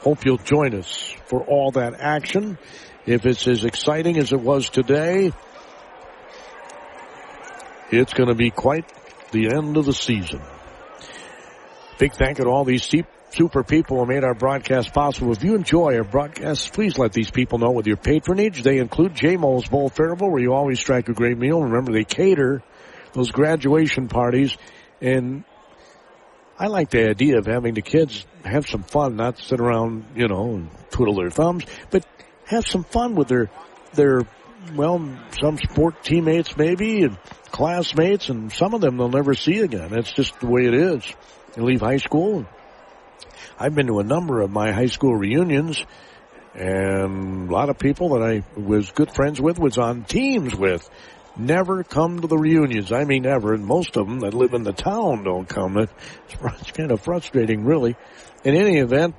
Hope you'll join us for all that action. If it's as exciting as it was today, it's going to be quite the end of the season. Big thank you to all these super people who made our broadcast possible. If you enjoy our broadcasts, please let these people know with your patronage. They include J. Moles Bowl Faribault, where you always strike a great meal. Remember, they cater those graduation parties, and I like the idea of having the kids have some fun, not sit around, and twiddle their thumbs, but have some fun with their some sport teammates maybe, and classmates, and some of them they'll never see again. That's just the way it is. and leave high school. I've been to a number of my high school reunions, and a lot of people that I was good friends with, was on teams with, never come to the reunions. I mean, never. And most of them that live in the town don't come. It's kind of frustrating, really. In any event,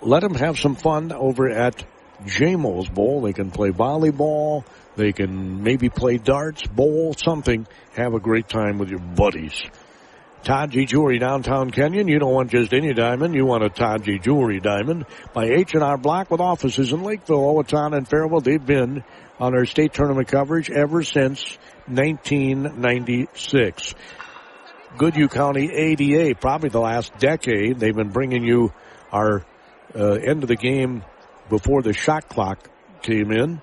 let them have some fun over at JMO's Bowl. They can play volleyball. They can maybe play darts, bowl, something. Have a great time with your buddies. Taji Jewelry, downtown Kenyon. You don't want just any diamond. You want a Taji Jewelry diamond by H&R Block, with offices in Lakeville, Owatonna, and Faribault. They've been on our state tournament coverage ever since 1996. Goodhue County ADA, probably the last decade. They've been bringing you our end of the game before the shot clock came in.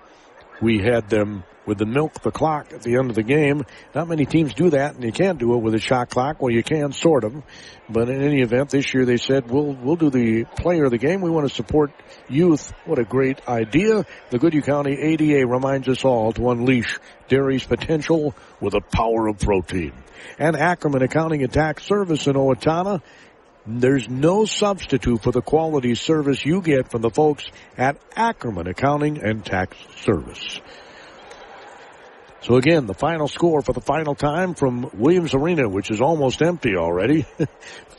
We had them with the milk the clock at the end of the game. Not many teams do that, and you can't do it with a shot clock. Well, you can, sort of. But in any event, this year they said, we'll do the player of the game. We want to support youth. What a great idea. The Goodhue County ADA reminds us all to unleash dairy's potential with the power of protein. And Ackerman Accounting and Tax Service in Owatonna. There's no substitute for the quality service you get from the folks at Ackerman Accounting and Tax Service. So again, the final score for the final time from Williams Arena, which is almost empty already.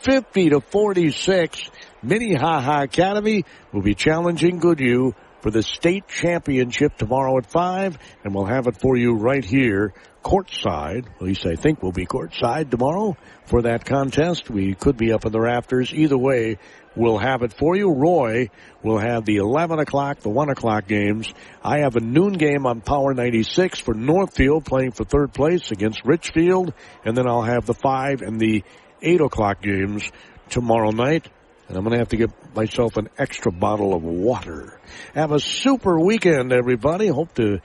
50-46. Minnehaha Academy will be challenging Goodhue for the state championship tomorrow at 5, and we'll have it for you right here courtside. At least I think we'll be courtside tomorrow for that contest. We could be up in the rafters. Either way, we'll have it for you. Roy will have the 11 o'clock, the 1 o'clock games. I have a noon game on Power 96 for Northfield playing for third place against Richfield. And then I'll have the 5 and the 8 o'clock games tomorrow night. And I'm going to have to get myself an extra bottle of water. Have a super weekend, everybody. Hope to have